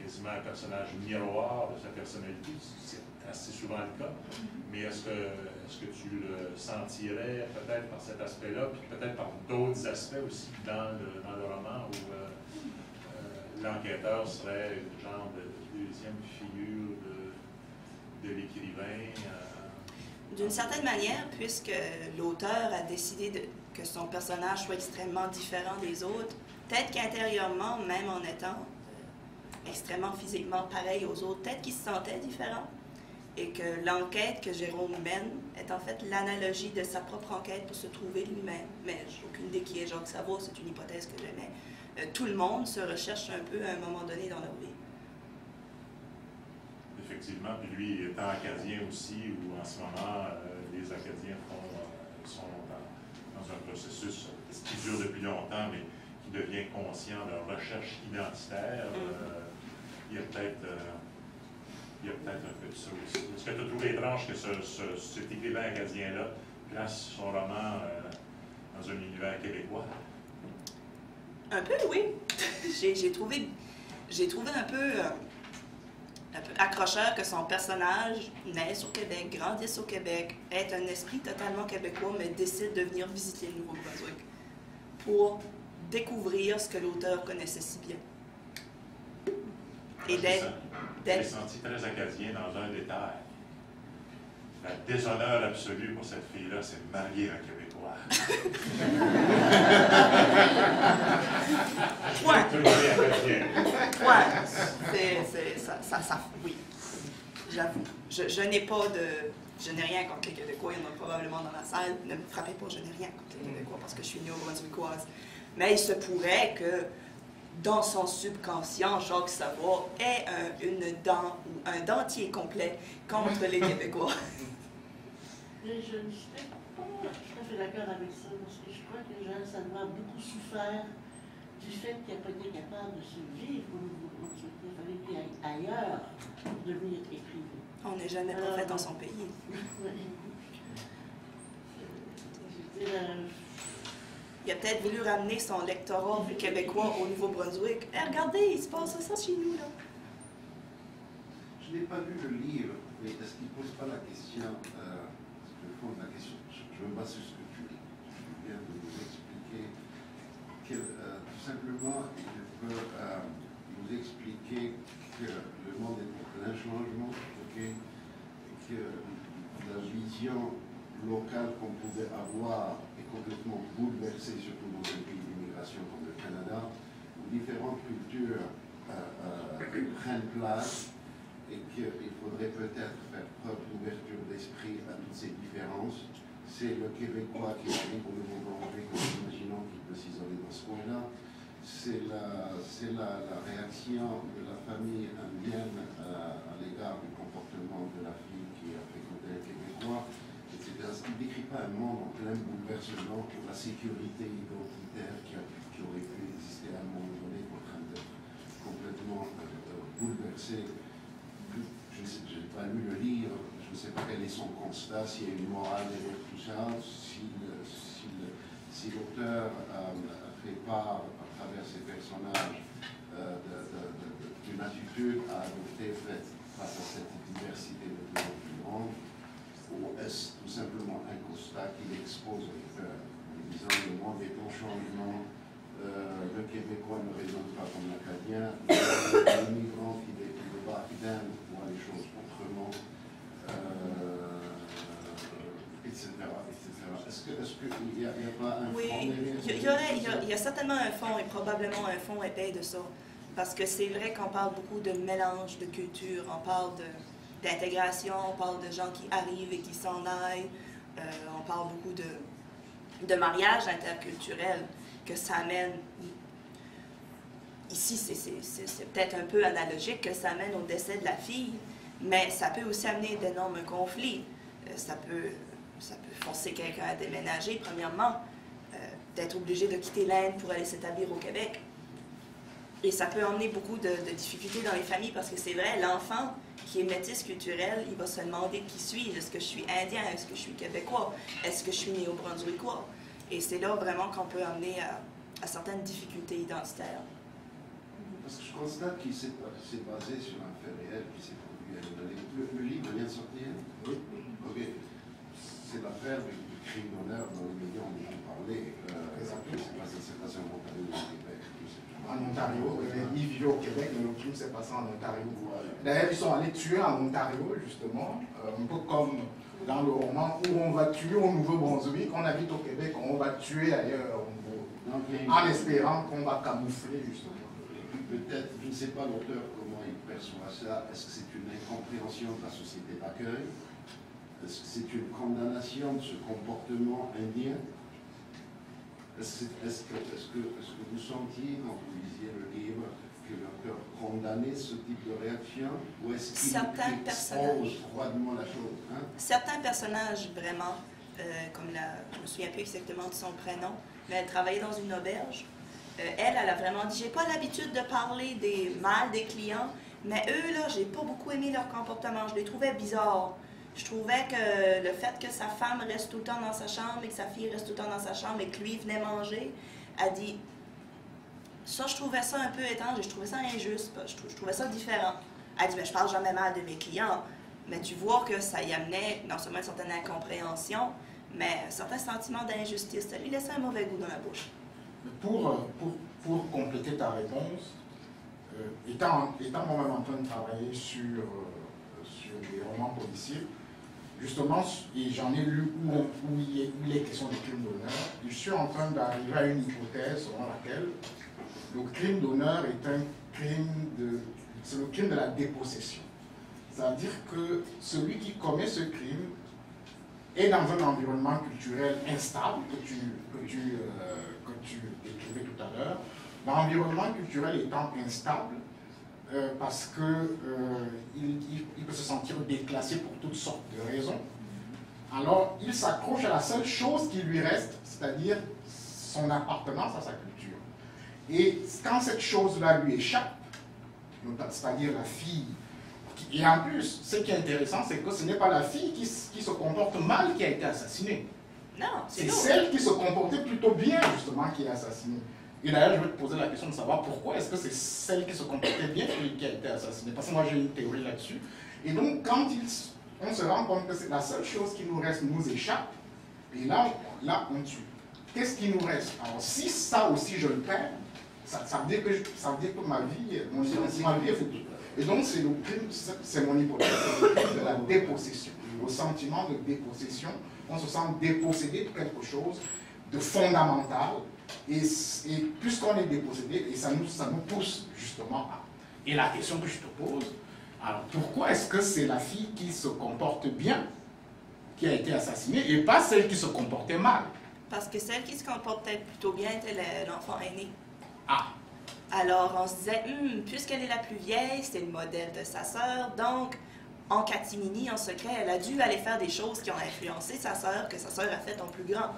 quasiment un personnage miroir de sa personnalité? C'est assez souvent le cas. Mais est-ce que tu le sentirais peut-être par cet aspect-là, puis peut-être par d'autres aspects aussi dans le roman où l'enquêteur serait une genre de deuxième figure de l'écrivain? D'une certaine manière, puisque l'auteur a décidé que son personnage soit extrêmement différent des autres, peut-être qu'intérieurement, même en étant extrêmement physiquement pareil aux autres, peut-être qu'il se sentait différent. Et que l'enquête que Jérôme mène est en fait l'analogie de sa propre enquête pour se trouver lui-même. Mais j'ai aucune idée qui est Jacques Savoie, c'est une hypothèse que j'aimais. Tout le monde se recherche un peu à un moment donné dans leur vie. Effectivement, puis lui étant acadien aussi, où en ce moment, les Acadiens sont dans un processus qui dure depuis longtemps, mais qui devient conscient de recherche identitaire. Il y a peut-être un peu de ça aussi. Est-ce que tu as trouvé étrange que cet écrivain acadien-là place son roman dans un univers québécois? Un peu, oui. J'ai trouvé un peu accrocheur que son personnage naisse au Québec, grandisse au Québec, ait un esprit totalement québécois, mais décide de venir visiter le Nouveau-Brunswick pour découvrir ce que l'auteur connaissait si bien. Et j'ai senti très acadien dans un détail. La déshonneur absolue pour cette fille-là, c'est de marier un Québécois. Point. Oui. J'avoue. Je n'ai rien contre les Québécois. Il y en a probablement dans la salle. Ne me frappez pas, je n'ai rien contre les Québécois parce que je suis néo-brunswickoise. Mais il se pourrait que dans son subconscient, Jacques Savoie ait une dent ou un dentier complet contre les Québécois. Mais je ne suis pas tout à fait d'accord avec ça, parce que je crois que Jean Savoie a beaucoup souffert du fait qu'il n'a pas été capable de se vivre au Nouveau-Brunswick. Il fallait qu'il aille ailleurs pour devenir écrivain. On n'est jamais prophète dans son pays. Il a peut-être voulu ramener son lectorat québécois au Nouveau-Brunswick. Hey, regardez, il se passe ça chez nous, là. Je n'ai pas lu le livre, mais est-ce qu'il ne pose pas la question, le fond de la question, je me base sur ce que tu viens de nous expliquer, que tout simplement, il peut nous expliquer que le monde est en plein changement, okay, et que la vision locale qu'on pouvait avoir est complètement bouleversée, surtout dans un pays d'immigration comme le Canada, où différentes cultures prennent place et qu'il faudrait peut-être faire preuve d'ouverture d'esprit à toutes ces différences. C'est le Québécois qui arrive au Nouveau-Brunswick en imaginant qu'il peut s'isoler dans ce coin-là. C'est la réaction de la famille indienne à l'égard du comportement de la fille qui a fréquenté un Québécois. Il ne décrit pas un monde en plein bouleversement pour la sécurité identitaire qui aurait pu exister à un moment donné, en train d'être complètement bouleversé. Je n'ai pas lu le livre, je ne sais pas quel est son constat, s'il y a une morale derrière tout ça, si l'auteur fait part, à travers ses personnages, d'une attitude à adopter face à cette diversité de plus en plus grande, ou est-ce tout simplement un constat qu'il expose en disant le monde est en changement, le Québécois ne raisonne pas comme l'Acadien, l'immigrant qui débat d'Inde voit les choses autrement, etc. Est-ce qu'il n'y a pas un oui, fond il y a certainement un fond et probablement un fond épais de ça. Parce que c'est vrai qu'on parle beaucoup de mélange de cultures, on parle d'intégration, on parle de gens qui arrivent et qui s'en aillent, on parle beaucoup de mariage interculturel que ça amène. Ici, c'est peut-être un peu analogique que ça amène au décès de la fille, mais ça peut aussi amener d'énormes conflits. Ça peut forcer quelqu'un à déménager, premièrement, d'être obligé de quitter l'Inde pour aller s'établir au Québec. Et ça peut emmener beaucoup de difficultés dans les familles parce que c'est vrai, l'enfant qui est métis culturel, il va se demander qui suis-je? Est-ce que je suis indien? Est-ce que je suis québécois? Est-ce que je suis néo-brunswickois? Et c'est là vraiment qu'on peut amener à certaines difficultés identitaires. Parce que je constate qu'il s'est basé sur un fait réel qui s'est produit à une année. Le livre vient de sortir? Oui. Ok. C'est l'affaire du crime d'honneur dans les médias, on en parlait. C'est passé en Ontario, au Québec. En Ontario, il vivait au Québec, mais le crime s'est passé en Ontario. D'ailleurs, ils sont allés tuer en Ontario, justement, un peu comme dans le roman où on va tuer au Nouveau-Brunswick, on habite au Québec, on va tuer ailleurs, en espérant qu'on va camoufler, justement. Peut-être, je ne sais pas l'auteur comment il perçoit ça. Est-ce que c'est une incompréhension de la société d'accueil? Est-ce que c'est une condamnation de ce comportement indien? Est-ce que vous sentiez, quand vous lisiez le livre, que l'auteur condamnait ce type de réaction, ou est-ce qu'il Certains expose froidement la chose, hein? Certains personnages, vraiment, comme je me souviens plus exactement de son prénom, mais elle travaillait dans une auberge. Elle a vraiment dit, j'ai pas l'habitude de parler des mal des clients, mais eux, là, j'ai pas beaucoup aimé leur comportement, je les trouvais bizarres. Je trouvais que le fait que sa femme reste tout le temps dans sa chambre et que sa fille reste tout le temps dans sa chambre et que lui venait manger, elle dit, ça, je trouvais ça un peu étrange et je trouvais ça injuste, je trouvais ça différent. Elle dit, mais je parle jamais mal de mes clients, mais tu vois que ça y amenait non seulement une certaine incompréhension, mais un certain sentiment d'injustice. Ça lui laissait un mauvais goût dans la bouche. Pour compléter ta réponse, étant moi-même en train de travailler sur des romans policiers, justement, et j'en ai lu où il est question de crime d'honneur, je suis en train d'arriver à une hypothèse selon laquelle le crime d'honneur est un crime c'est le crime de la dépossession. C'est-à-dire que celui qui commet ce crime est dans un environnement culturel instable que tu décrivais tout à l'heure. L'environnement culturel étant instable, parce qu'il peut se sentir déclassé pour toutes sortes de raisons. Alors, il s'accroche à la seule chose qui lui reste, c'est-à-dire son appartenance à sa culture. Et quand cette chose-là lui échappe, c'est-à-dire la fille, et en plus, ce qui est intéressant, c'est que ce n'est pas la fille qui se comporte mal qui a été assassinée. Non, c'est celle qui se comportait plutôt bien, justement, qui est assassinée. Et d'ailleurs, je vais te poser la question de savoir pourquoi est-ce que c'est celle qui se comportait bien qui a été assassinée. Parce que moi, j'ai une théorie là-dessus. Et donc, quand on se rend compte que c'est la seule chose qui nous reste nous échappe, et là on tue. Qu'est-ce qui nous reste? Alors, si ça aussi je le perds, ça veut dire que ma vie est foutue. Et donc, c'est le crime, c'est mon hypothèse, c'est le crime de la dépossession. Le sentiment de dépossession, on se sent dépossédé de quelque chose de fondamental. Et puisqu'on est dépossédé, et ça nous pousse justement à. Et la question que je te pose, alors pourquoi est-ce que c'est la fille qui se comporte bien qui a été assassinée et pas celle qui se comportait mal? Parce que celle qui se comportait plutôt bien était l'enfant aîné. Ah! Alors on se disait, puisqu'elle est la plus vieille, c'est le modèle de sa sœur, donc en catimini, en secret, elle a dû aller faire des choses qui ont influencé sa sœur, que sa sœur a fait en plus grand.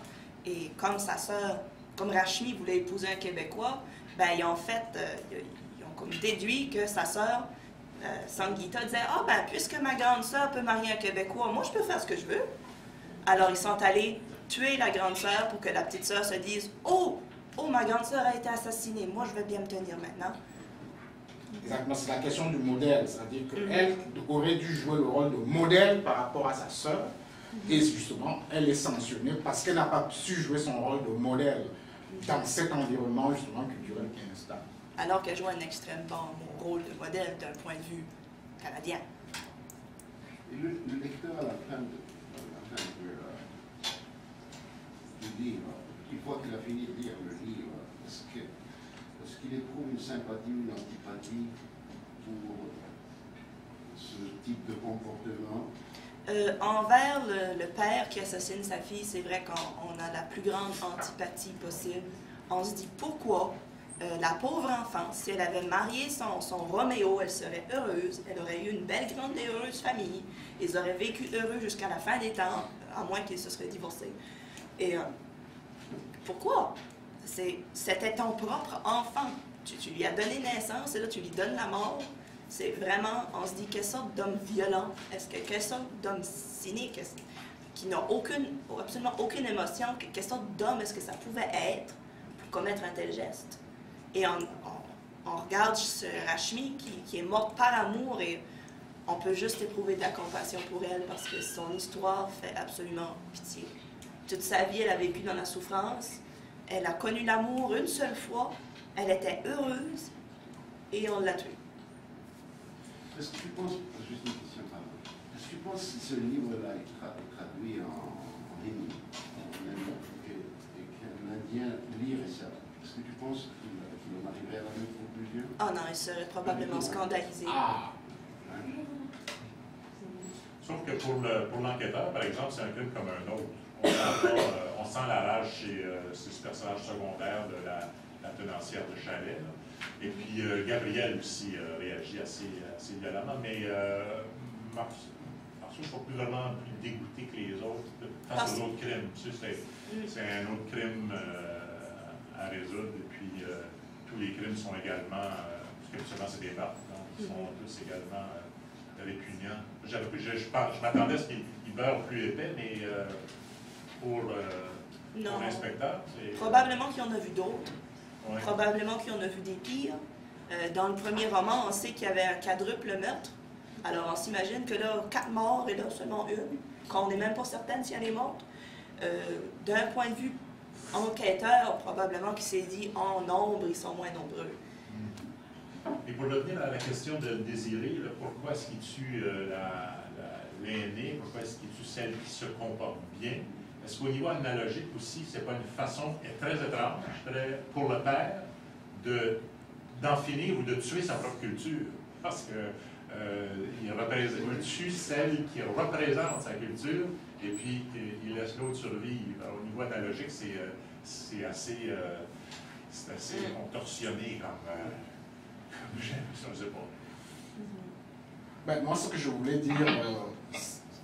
Et comme sa sœur, comme Rachmi voulait épouser un Québécois, ben ils ont comme déduit que sa sœur, Sangeeta, disait, puisque ma grande sœur peut marier un Québécois, moi je peux faire ce que je veux. Alors ils sont allés tuer la grande sœur pour que la petite sœur se dise, oh, ma grande sœur a été assassinée, moi je vais bien me tenir maintenant. Exactement, c'est la question du modèle, c'est-à-dire qu'elle aurait dû jouer le rôle de modèle par rapport à sa sœur, et justement, elle est sanctionnée parce qu'elle n'a pas su jouer son rôle de modèle dans cet environnement justement culturel qui est instable. Alors qu'elle joue un extrêmement bon rôle de modèle d'un point de vue canadien. Et le lecteur à la fin du livre, une fois qu'il a fini de lire le livre, est-ce qu'il éprouve une sympathie ou une antipathie pour ce type de comportement? Envers le père qui assassine sa fille, c'est vrai qu'on a la plus grande antipathie possible. On se dit pourquoi la pauvre enfant, si elle avait marié son Roméo, elle serait heureuse, elle aurait eu une belle, grande et heureuse famille, ils auraient vécu heureux jusqu'à la fin des temps, à moins qu'ils se seraient divorcés. Et pourquoi? C'était ton propre enfant. Tu lui as donné naissance et là tu lui donnes la mort. C'est vraiment, on se dit, quelle sorte d'homme violent, quelle sorte d'homme cynique, qui n'a absolument aucune émotion, quelle sorte d'homme est-ce que ça pouvait être pour commettre un tel geste? Et on regarde ce Rachmi qui est morte par amour et on peut juste éprouver de la compassion pour elle parce que son histoire fait absolument pitié. Toute sa vie, elle a vécu dans la souffrance, elle a connu l'amour une seule fois, elle était heureuse et on l'a tuée. Est-ce que tu penses, juste une question, est-ce que tu penses que ce livre-là est traduit en hindi, et qu'un Indien lirait ça, est-ce que tu penses qu'il en arriverait à la même conclusion? Oh non, il serait probablement scandalisé. Sauf que pour l'enquêteur, par exemple, c'est un crime comme un autre. On sent la rage chez ce personnage secondaire de la la tenancière de chalet. Là. Et puis Gabriel aussi réagit assez violemment, mais Marceau, je crois vraiment plus dégoûté que les autres face aux autres crimes. Tu sais, c'est un autre crime à résoudre, et puis tous les crimes sont également, parce que seulement c'est des meurtres, donc ils sont tous également répugnants. Je m'attendais à ce qu'ils beurrent plus épais, mais pour l'inspecteur, c'est... Probablement qu'il y en a vu d'autres. Ouais. Probablement qu'il y en a vu des pires. Dans le premier roman, on sait qu'il y avait un quadruple meurtre. Alors, on s'imagine que là, 4 morts et là, seulement une, qu'on n'est même pas certaine si elle est morte. D'un point de vue enquêteur, probablement qu'il s'est dit, en nombre, ils sont moins nombreux. Et pour revenir à la question de Désiré, là, pourquoi est-ce qu'il tue l'aînée, pourquoi est-ce qu'il tue celle qui se comporte bien? Est-ce qu'au niveau analogique aussi, c'est pas une façon très étrange pour le père d'en finir ou de tuer sa propre culture? Parce que il tue celle qui représente sa culture et puis il laisse l'autre survivre. Alors, au niveau analogique, c'est assez contorsionné comme je ne sais pas. Ben, moi, ce que je voulais dire...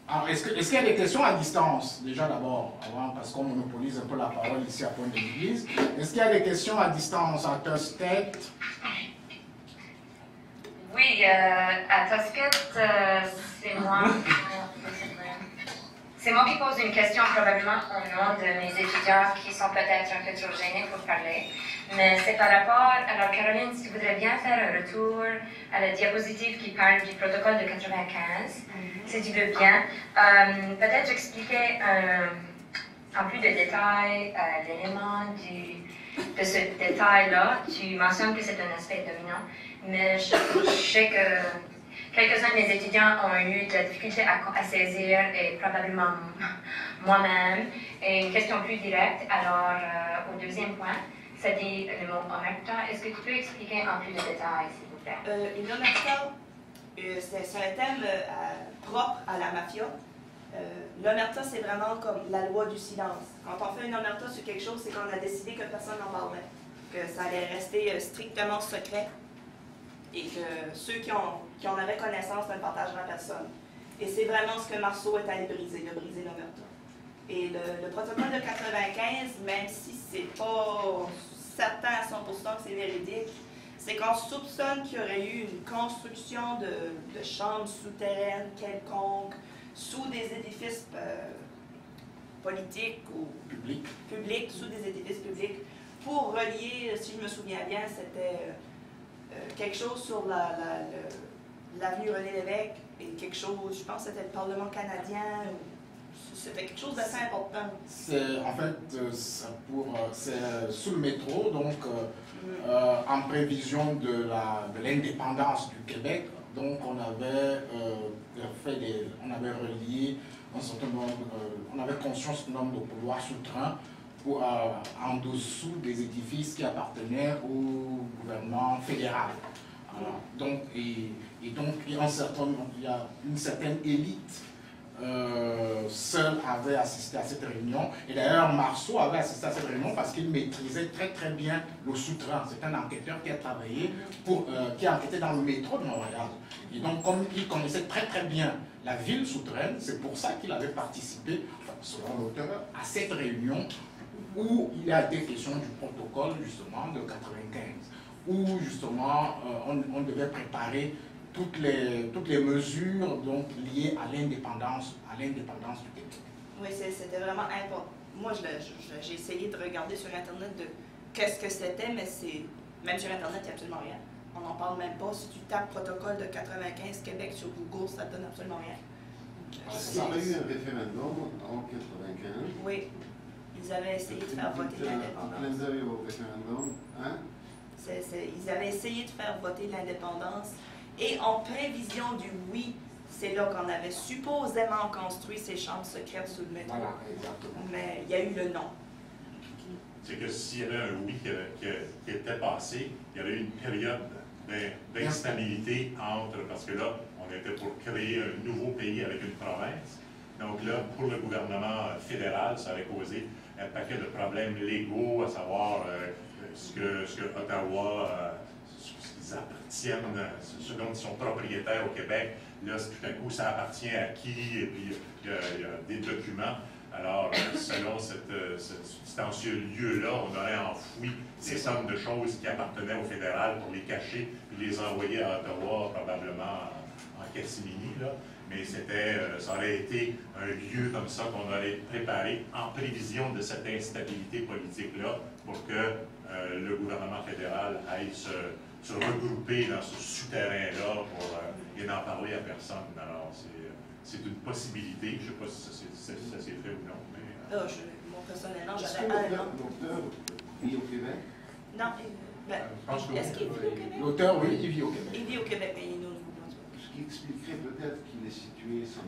alors, est-ce qu'il y a des questions à distance, déjà d'abord, parce qu'on monopolise un peu la parole ici à Pointe de l'Église. Est-ce qu'il y a des questions à distance, à Tusquet? Oui, à Tusquet, c'est moi. C'est moi qui pose une question probablement au nom de mes étudiants qui sont peut-être un peu trop gênés pour parler. Mais c'est par rapport... Alors Caroline, si tu voudrais bien faire un retour à la diapositive qui parle du protocole de 95, si tu veux bien. Peut-être expliquer en plus de détails l'élément de ce détail-là. Tu mentionnes que c'est un aspect dominant, mais je sais que quelques-uns de mes étudiants ont eu de la difficulté à saisir, et probablement moi-même. Et une question plus directe, alors au deuxième point, ça dit le mot omerta. Est-ce que tu peux expliquer en plus de détails, s'il vous plaît? Une omerta, c'est un thème propre à la mafia. L'omerta, c'est vraiment comme la loi du silence. Quand on fait une omerta sur quelque chose, c'est qu'on a décidé que personne n'en parlerait, que ça allait rester strictement secret et que ceux qui en avaient connaissance ne le partageraient à personne. Et c'est vraiment ce que Marceau est allé briser, de briser l'omerta. Et le protocole de 95, même si c'est pas certain à 100% que c'est véridique, c'est qu'on soupçonne qu'il y aurait eu une construction de chambres souterraines quelconques sous des édifices politiques ou publics, sous des édifices publics, pour relier, si je me souviens bien, c'était quelque chose sur l'avenue René-Lévesque et quelque chose, je pense que c'était le Parlement canadien, c'était quelque chose d'assez important. C'est en fait c'est sous le métro, donc en prévision de l'indépendance du Québec. Donc on avait relié un certain nombre, on avait construit un certain nombre de couloirs souterrains en dessous des édifices qui appartenaient au gouvernement fédéral. Donc il y a une certaine élite seul avait assisté à cette réunion. Et d'ailleurs, Marceau avait assisté à cette réunion parce qu'il maîtrisait très très bien le souterrain. C'est un enquêteur qui a travaillé, qui a enquêté dans le métro de Montréal. Et donc, comme il connaissait très très bien la ville souterraine, c'est pour ça qu'il avait participé, selon l'auteur, à cette réunion où il a été question du protocole justement de 95, où justement on devait préparer toutes les mesures donc, liées à l'indépendance du Québec. Oui, c'était vraiment important. Moi, j'ai essayé de regarder sur Internet de qu'est-ce que c'était, mais même sur Internet, il n'y a absolument rien. On n'en parle même pas. Si tu tapes protocole de 95 Québec sur Google, ça ne donne absolument rien. Est-ce qu'il y a eu un référendum en 95? Oui. Ils avaient essayé de faire voter l'indépendance. Au référendum, hein? Ils avaient essayé de faire voter l'indépendance. Et en prévision du oui, c'est là qu'on avait supposément construit ces chambres secrètes sous le métro. Voilà, exactement. Mais il y a eu le non. C'est que s'il y avait un oui qui était passé, il y aurait eu une période d'instabilité parce que là, on était pour créer un nouveau pays avec une province. Donc là, pour le gouvernement fédéral, ça aurait causé un paquet de problèmes légaux, à savoir ce que Ottawa, ce qu'ils appartiennent, ce dont ils sont propriétaires au Québec. Là, tout à coup, ça appartient à qui, et puis il y a des documents. Alors, selon cet substantieux lieu-là, on aurait enfoui des sommes de choses qui appartenaient au fédéral pour les cacher et les envoyer à Ottawa, probablement en catimini, là. Mais ça aurait été un lieu comme ça qu'on aurait préparé en prévision de cette instabilité politique-là pour que le gouvernement fédéral aille se regrouper dans ce souterrain-là et n'en parler à personne. Alors, c'est une possibilité. Je ne sais pas si ça s'est fait ou non. Mais, moi, personnellement, Est-ce j'avais que un an. l'auteur vit au Québec? Non, est-ce qu'il vit au Québec? L'auteur, oui, il vit au Québec. Il vit au Québec, mais il est Nouveau-Brunswick. Ce qui expliquerait peut-être qu'il est situé son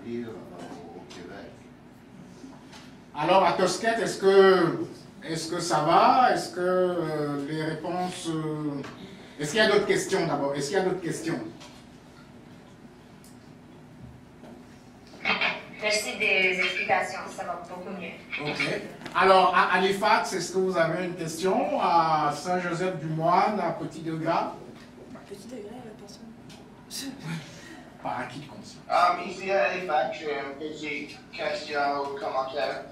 livre au Québec. Alors, à Tosquette, est-ce que ça va? Est-ce que les réponses... Est-ce qu'il y a d'autres questions d'abord? Est-ce qu'il y a d'autres questions? Merci des explications, ça va beaucoup mieux. Ok. Alors, à Halifax, est-ce que vous avez une question? À Saint-Joseph-du-Moine, à Petit-Degrad? Petit-Degrad, personne. Par qui de conscience? Ici à Halifax, j'ai une petite question ou commentaire.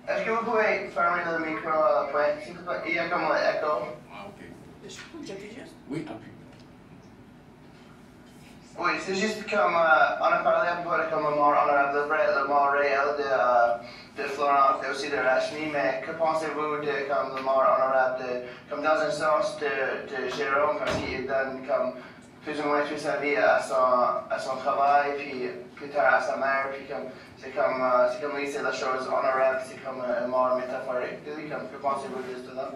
Est-ce que vous pouvez fermer le micro à la pointe? Il y a comme un écho. Ah, ok. J'appuie juste? Oui, appuie. Oui, c'est juste comme on a parlé un peu de comme le mort réel de Florence et aussi de Rachmi, mais que pensez-vous de comme le mort honorable comme dans un sens de Jérôme, comme s'il donne comme plus ou moins toute sa vie à son travail, puis plus tard à sa mère, puis comme c'est comme lui, c'est la chose honorable, c'est comme un mort métaphorique de lui, comme que pensez-vous de cela?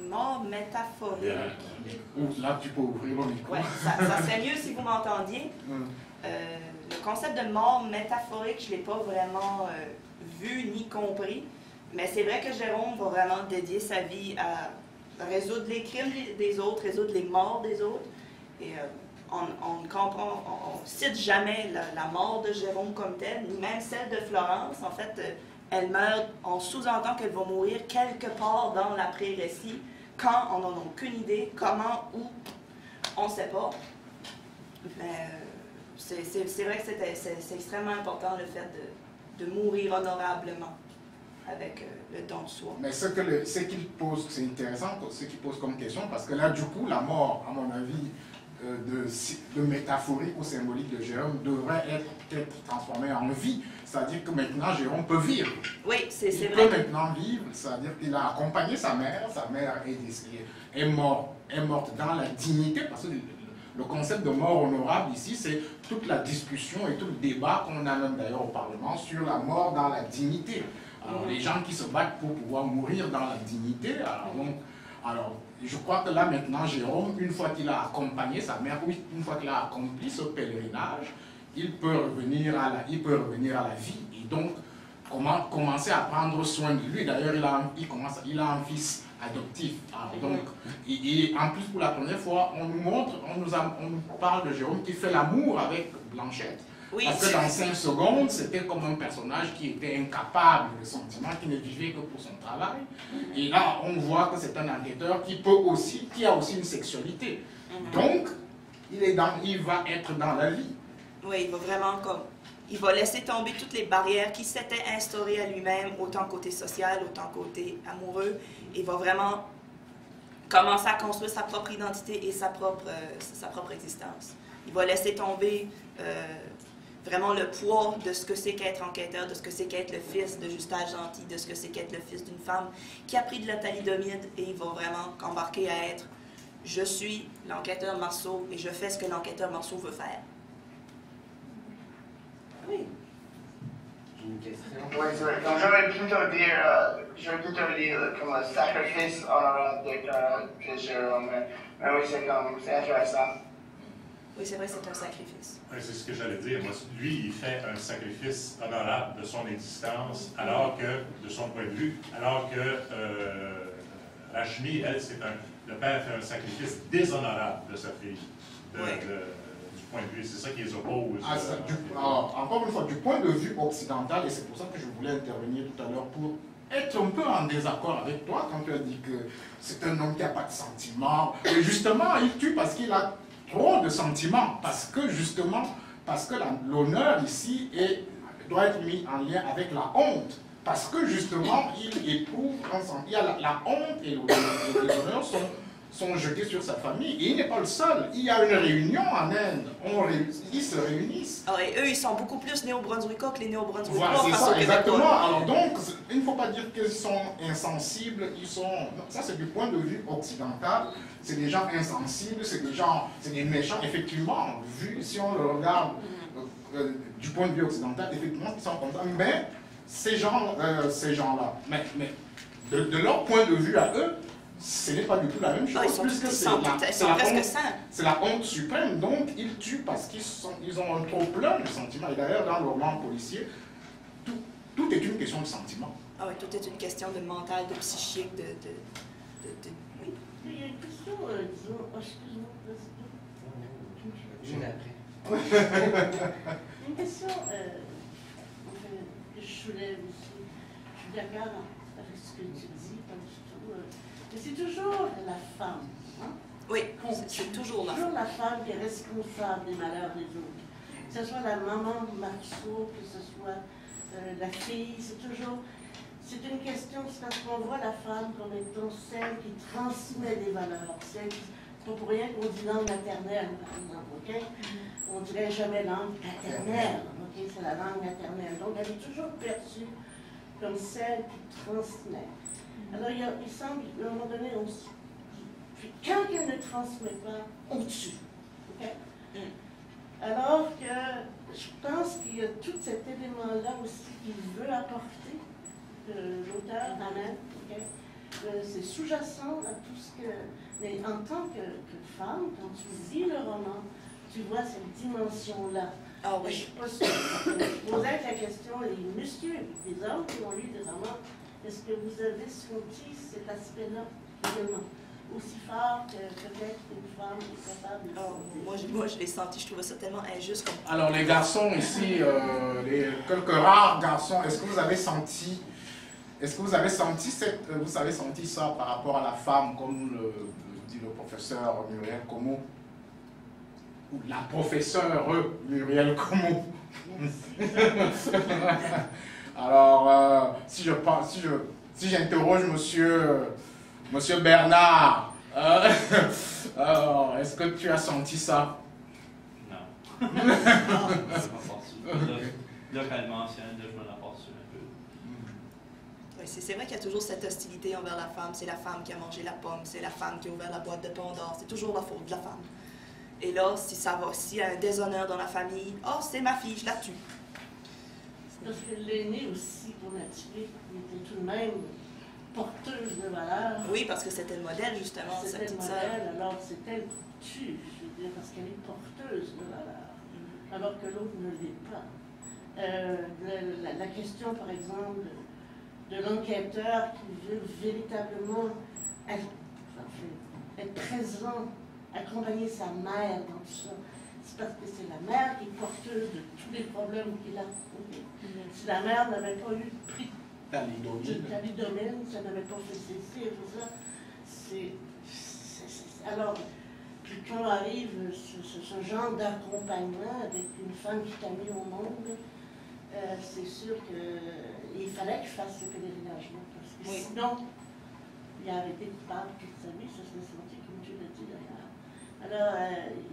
Mort métaphorique. Là, tu peux ouvrir le micro. Ouais, ça serait mieux si vous m'entendiez. Le concept de mort métaphorique, je ne l'ai pas vraiment vu ni compris. Mais c'est vrai que Jérôme va vraiment dédier sa vie à résoudre les crimes des autres, résoudre les morts des autres. Et on ne cite jamais la mort de Jérôme comme telle, ni même celle de Florence. En fait, elle meurt, on sous-entend qu'elle va mourir quelque part dans l'après-récit. Quand, on n'en a aucune idée. Comment, où, on ne sait pas. Mais c'est vrai que c'est extrêmement important le fait de mourir honorablement avec le don de soi. Mais ce qu'il pose, c'est intéressant, ce qu'il pose comme question, parce que là, du coup, la mort, à mon avis, de métaphorique ou symbolique de Jérôme devrait être peut-être transformée en vie. C'est-à-dire que maintenant, Jérôme peut vivre. Oui, c'est vrai. Il peut maintenant vivre, c'est-à-dire qu'il a accompagné sa mère est morte dans la dignité, parce que le concept de mort honorable ici, c'est toute la discussion et tout le débat qu'on a même d'ailleurs au Parlement sur la mort dans la dignité. Alors, les gens qui se battent pour pouvoir mourir dans la dignité, alors je crois que là maintenant, Jérôme, une fois qu'il a accompagné sa mère, oui, une fois qu'il a accompli ce pèlerinage, il peut revenir à la vie. Et donc, commencer à prendre soin de lui. D'ailleurs, il a un fils adoptif. Alors, donc, et en plus, pour la première fois, on nous parle de Jérôme qui fait l'amour avec Blanchette. Oui. Parce que dans 5 secondes, c'était comme un personnage qui était incapable de sentiments, qui ne vivait que pour son travail. Et là, on voit que c'est un enquêteur qui a aussi une sexualité. Donc, il va être dans la vie. Oui, il va vraiment il va laisser tomber toutes les barrières qui s'étaient instaurées à lui-même, autant côté social, autant côté amoureux. Il va vraiment commencer à construire sa propre identité et sa propre existence. Il va laisser tomber vraiment le poids de ce que c'est qu'être enquêteur, de ce que c'est qu'être le fils de Justin Gentil, de ce que c'est qu'être le fils d'une femme qui a pris de la thalidomide, et il va vraiment embarquer à être « je suis l'enquêteur Marceau et je fais ce que l'enquêteur Marceau veut faire ». Oui. J'ai une question. Oui, c'est vrai. Comme j'aurais plutôt dire comme le sacrifice honorable de Jérôme. Mais oui, c'est intéressant. Oui, c'est vrai, c'est un sacrifice. Oui, c'est ce que j'allais dire. Moi, lui, il fait un sacrifice honorable de son existence, alors que, de son point de vue, alors que Rachmi, elle, le père fait un sacrifice déshonorable de sa fille, du point de vue, c'est ça qui les oppose. Encore une fois, du point de vue occidental, et c'est pour ça que je voulais intervenir tout à l'heure pour être un peu en désaccord avec toi quand tu as dit que c'est un homme qui n'a pas de sentiments. Et justement, il tue parce qu'il a trop de sentiments. Parce que justement, l'honneur ici doit être mis en lien avec la honte. Parce que justement, il éprouve ensemble. Il y a la honte et l'honneur sont jetés sur sa famille. Et il n'est pas le seul. Il y a une réunion en Inde. Ils se réunissent. Ah, et eux, ils sont beaucoup plus néo-brunswickois que les néo-brunswickois. Voilà, c'est ça, exactement. Alors donc, il ne faut pas dire qu'ils sont insensibles. Non, ça, c'est du point de vue occidental. C'est des gens insensibles, c'est des méchants. Effectivement, vu, si on le regarde du point de vue occidental, effectivement, ils sont comme ça. Mais ces gens-là, mais de leur point de vue à eux, ce n'est pas du tout la même chose, puisque c'est la honte suprême. Donc, ils tuent parce qu'ils ont un trop plein de sentiments. Et d'ailleurs, dans le roman policier, tout est une question de sentiment. Ah oui, tout est une question de mental, de psychique, de oui. Il y a une question, disons, excuse-moi, une question que je soulève ici. Je suis d'accord avec ce que tu dis, pas du tout. Mais c'est toujours la femme. Hein? Oui, c'est toujours la femme. Toujours la femme qui est responsable des malheurs des autres. Que ce soit la maman de Marceau, que ce soit la fille, c'est toujours... C'est une question, c'est parce qu'on voit la femme comme étant celle qui transmet des valeurs. C'est pas pour rien qu'on dit langue maternelle, par exemple, OK? On dirait jamais langue paternelle, OK? C'est la langue maternelle. Donc, elle est toujours perçue comme celle qui transmet. Alors, il semble, à un moment donné, quand elle ne transmet pas, on tue. OK? Alors que je pense qu'il y a tout cet élément-là aussi qu'il veut apporter, l'auteur amène. Okay? C'est sous-jacent à tout ce que... Mais en tant que femme, quand tu lis le roman, tu vois cette dimension-là. Ah oui. Je suis pas sûre. Je posais la question, les messieurs, les hommes qui ont lu des romans, est-ce que vous avez senti cet aspect-là également aussi fort que peut-être une femme est capable de moi, je l'ai senti, je trouvais ça tellement injuste. Alors, les garçons ici, les quelques rares garçons, est-ce que vous avez senti ça par rapport à la femme, comme le dit le professeur Muriel Como, ou la professeure Muriel Como? Alors, si j'interroge Monsieur Bernard, est-ce que tu as senti ça? Non. Là, qu'elle mentionne, je m'en aperçois un peu. Oui, c'est vrai qu'il y a toujours cette hostilité envers la femme. C'est la femme qui a mangé la pomme, c'est la femme qui a ouvert la boîte de Pandore. C'est toujours la faute de la femme. Et là, s'il y a un déshonneur dans la famille, oh, c'est ma fille, je la tue. Parce que l'aînée aussi, qu'on a tué, était tout de même porteuse de valeur. Oui, parce que c'était le modèle, justement, de sa petite sœur. C'était le modèle, alors c'est elle qui tue, je veux dire, parce qu'elle est porteuse de valeur, alors que l'autre ne l'est pas. La question, par exemple, de l'enquêteur qui veut véritablement être présent, accompagner sa mère dans tout ça, c'est parce que c'est la mère qui est porteuse de tous les problèmes qu'il a. Si la mère n'avait pas eu pris thalidomide, ça n'avait pas fait cesser, tout ça, alors, puis quand arrive ce genre d'accompagnement avec une femme qui t'a mis au monde, c'est sûr qu'il fallait qu'il fasse ce pèlerinage-là, parce que sinon, il a été coupable toute sa vie, ça se sentit comme tu l'as dit d'ailleurs. Alors,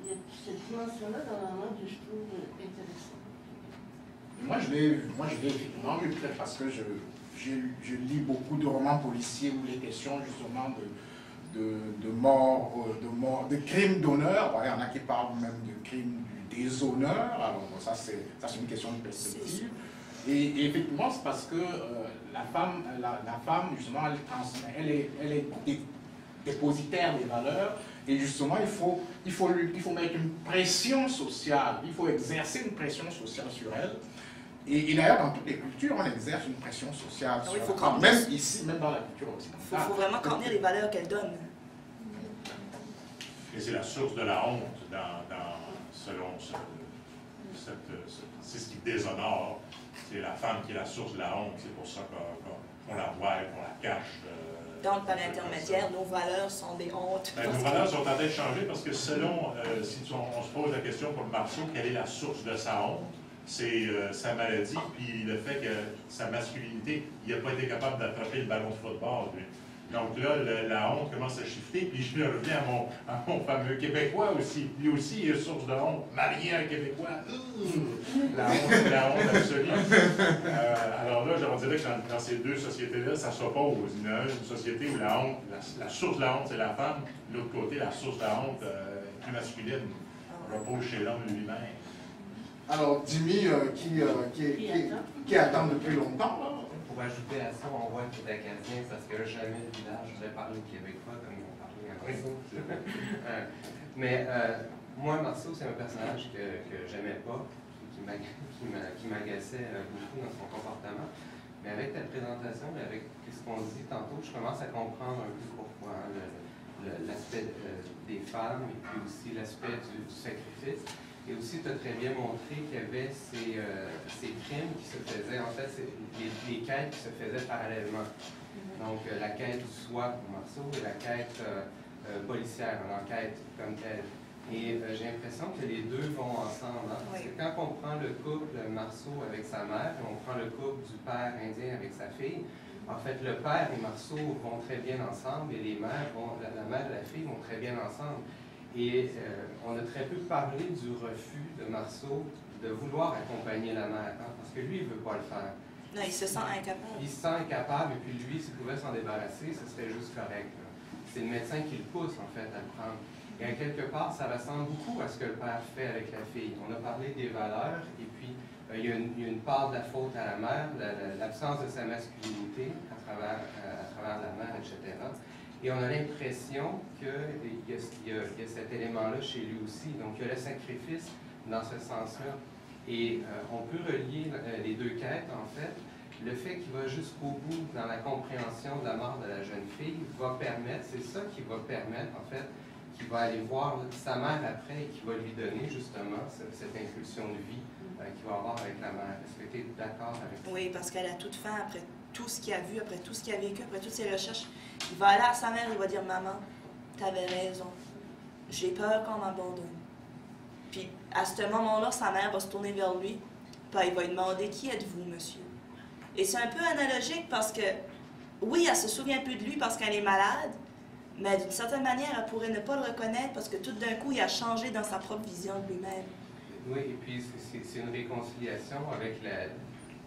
il y a cette dimension-là dans le roman que je trouve intéressante. Moi, je l'ai effectivement vu, peut-être parce que je lis beaucoup de romans policiers où il est question justement de mort, de crimes d'honneur. Il y en a qui parlent même de crimes du déshonneur. Alors, ça, c'est une question de perspective. Et effectivement, c'est parce que la femme, justement, elle est dépositaire des valeurs. Et justement, il faut mettre une pression sociale. Il faut exercer une pression sociale sur elle. Et d'ailleurs, dans toutes les cultures, on exerce une pression sociale sur la femme. Même ici, même dans la culture occidentale. Il faut vraiment contenir les valeurs qu'elle donne. Et c'est la source de la honte dans selon c'est ce qui déshonore. C'est la femme qui est la source de la honte. C'est pour ça qu'on la voit et qu'on la cache. Donc, par l'intermédiaire, nos valeurs sont des hontes. Ben, nos valeurs sont en train de changer parce que selon, si on se pose la question pour Marceau, quelle est la source de sa honte? C'est sa maladie, puis le fait que sa masculinité, il n'a pas été capable d'attraper le ballon de football, lui. Donc là, la honte commence à shifter, puis je reviens à mon fameux Québécois aussi. Lui aussi, il est source de honte. Marié à un Québécois, la honte absolue. Alors là, on dirait que dans ces deux sociétés-là, ça s'oppose. Il y a une société où la honte, la source de la honte, c'est la femme. De l'autre côté, la source de la honte est plus masculine. Repose chez l'homme lui-même. Alors, Jimmy, qui attend depuis longtemps, là. Pour ajouter à ça, on voit que les Acadiens, parce que jamais le village voudrait parler québécois comme ils ont parlé à Marceau. Mais moi, Marceau, c'est un personnage que j'aimais pas, qui m'agaçait beaucoup dans son comportement. Mais avec ta présentation, avec ce qu'on dit tantôt, je commence à comprendre un peu pourquoi l'aspect des femmes et puis aussi l'aspect du sacrifice. Et aussi, tu as très bien montré qu'il y avait ces crimes qui se faisaient, en fait, les quêtes qui se faisaient parallèlement. Donc, la quête du soi pour Marceau et la quête policière, l'enquête comme telle. Et j'ai l'impression que les deux vont ensemble. Hein? Parce que quand on prend le couple Marceau avec sa mère, et on prend le couple du père indien avec sa fille, en fait, le père et Marceau vont très bien ensemble et les mères la mère et la fille vont très bien ensemble. Et on a très peu parlé du refus de Marceau de vouloir accompagner la mère, hein, parce que lui, il ne veut pas le faire. Non, il se sent incapable. Il se sent incapable, et puis lui, s'il pouvait s'en débarrasser, ce serait juste correct. C'est le médecin qui le pousse, en fait, à le prendre. Et à quelque part, ça ressemble beaucoup à ce que le père fait avec la fille. On a parlé des valeurs, et puis il y a une part de la faute à la mère, l'absence de sa masculinité à travers la mère, etc. Et on a l'impression qu'il y a cet élément-là chez lui aussi. Donc, il y a le sacrifice dans ce sens-là. Et on peut relier les deux quêtes, en fait. Le fait qu'il va jusqu'au bout dans la compréhension de la mort de la jeune fille va permettre, c'est ça qui va permettre, en fait, qu'il va aller voir sa mère après et qui va lui donner, justement, cette impulsion de vie qu'il va avoir avec la mère. Est-ce que tu es d'accord avec ça? Oui, parce qu'elle a toute faim après tout ce qu'il a vu, après tout ce qu'il a vécu, après toutes ses recherches. Il va aller à sa mère, il va dire « Maman, t'avais raison. J'ai peur qu'on m'abandonne. » Puis à ce moment-là, sa mère va se tourner vers lui, puis il va lui demander « Qui êtes-vous, monsieur? » Et c'est un peu analogique parce que, oui, elle se souvient plus de lui parce qu'elle est malade, mais d'une certaine manière, elle pourrait ne pas le reconnaître parce que tout d'un coup, il a changé dans sa propre vision de lui-même. Oui, et puis c'est une réconciliation avec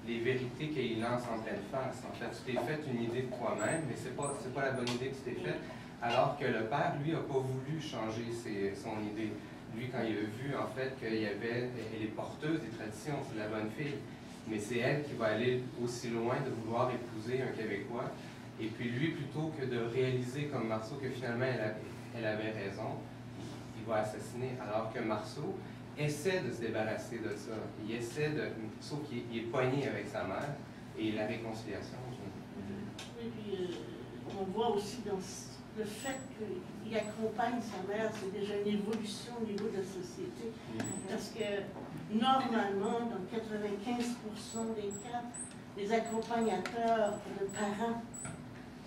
les vérités qu'il lance en pleine face. En fait, tu t'es fait une idée de toi-même, mais c'est pas la bonne idée que tu t'es faite, alors que le père, lui, n'a pas voulu changer son idée. Lui, quand il a vu, en fait, elle est porteuse des traditions, c'est la bonne fille, mais c'est elle qui va aller aussi loin de vouloir épouser un Québécois, et puis lui, plutôt que de réaliser comme Marceau que finalement elle avait raison, il va assassiner, alors que Marceau essaie de se débarrasser de ça. Il essaie sauf qu'il est poigné avec sa mère et la réconciliation. Oui, puis on voit aussi dans le fait qu'il accompagne sa mère, c'est déjà une évolution au niveau de la société. Parce que normalement, dans 95% des cas, les accompagnateurs de parents,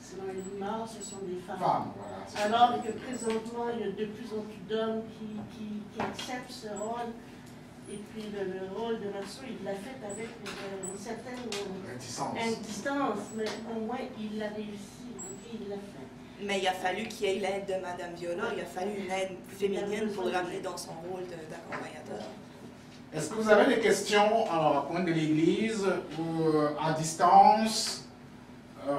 selon les rumeurs, ce sont des femmes. Voilà, alors que présentement, il y a de plus en plus d'hommes qui acceptent ce rôle. Et puis le rôle de Marceau, il l'a fait avec une certaine distance, mais au moins il l'a réussi, il l'a fait. Mais il a fallu qu'il y ait l'aide de Mme Viola, il a fallu une aide féminine pour le ramener dans son rôle d'accompagnateur. Est-ce que vous avez des questions à point de l'Église ou à distance,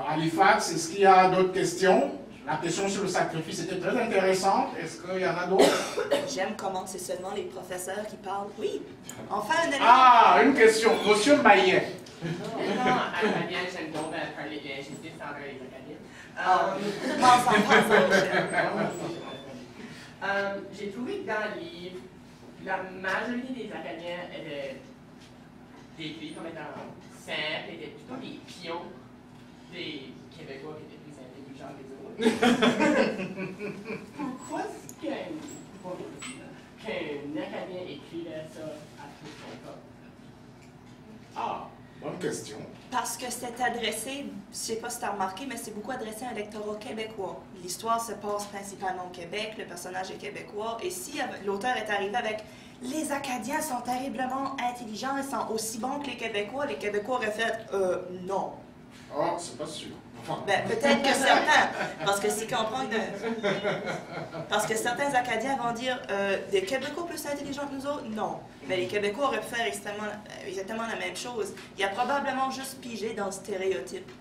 à l'IFAX? Est-ce qu'il y a d'autres questions? La question sur le sacrifice était très intéressante. Est-ce qu'il y en a d'autres? J'aime comment c'est seulement les professeurs qui parlent. Oui, enfin un élément. Ah, une question. Monsieur Maillet. Non, acadien, j'aime donc parler bien. J'ai dit ça avec les acadiens. J'ai trouvé que dans le livre, la majorité des Acadiens étaient décrits comme étant simples, étaient plutôt des pions des Québécois qui étaient plus intelligents que les autres. Pourquoi est-ce qu'il y a une qu'un Acadien écrivait ça à tout son cas? Ah, bonne question. Parce que c'est adressé, je ne sais pas si tu as remarqué, mais c'est beaucoup adressé à un électorat québécois. L'histoire se passe principalement au Québec, le personnage est québécois, et si l'auteur est arrivé avec « Les Acadiens sont terriblement intelligents, ils sont aussi bons que les Québécois », auraient fait « Non ». Oh, c'est pas sûr. Ben, peut-être que certains, parce que si comprendre, parce que certains Acadiens vont dire des Québécois plus intelligents que nous autres, non. Mais les Québécois auraient pu faire exactement la même chose. Il y a probablement juste pigé dans le stéréotype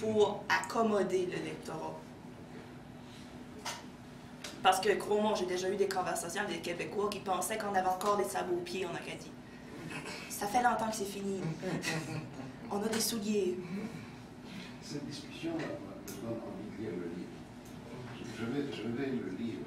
pour accommoder le lectorat. Parce que, crois-moi, j'ai déjà eu des conversations avec des Québécois qui pensaient qu'on avait encore des sabots aux pieds en Acadie. Ça fait longtemps que c'est fini. On a des souliers. Cette discussion me donne envie de lire le livre. Je vais le lire.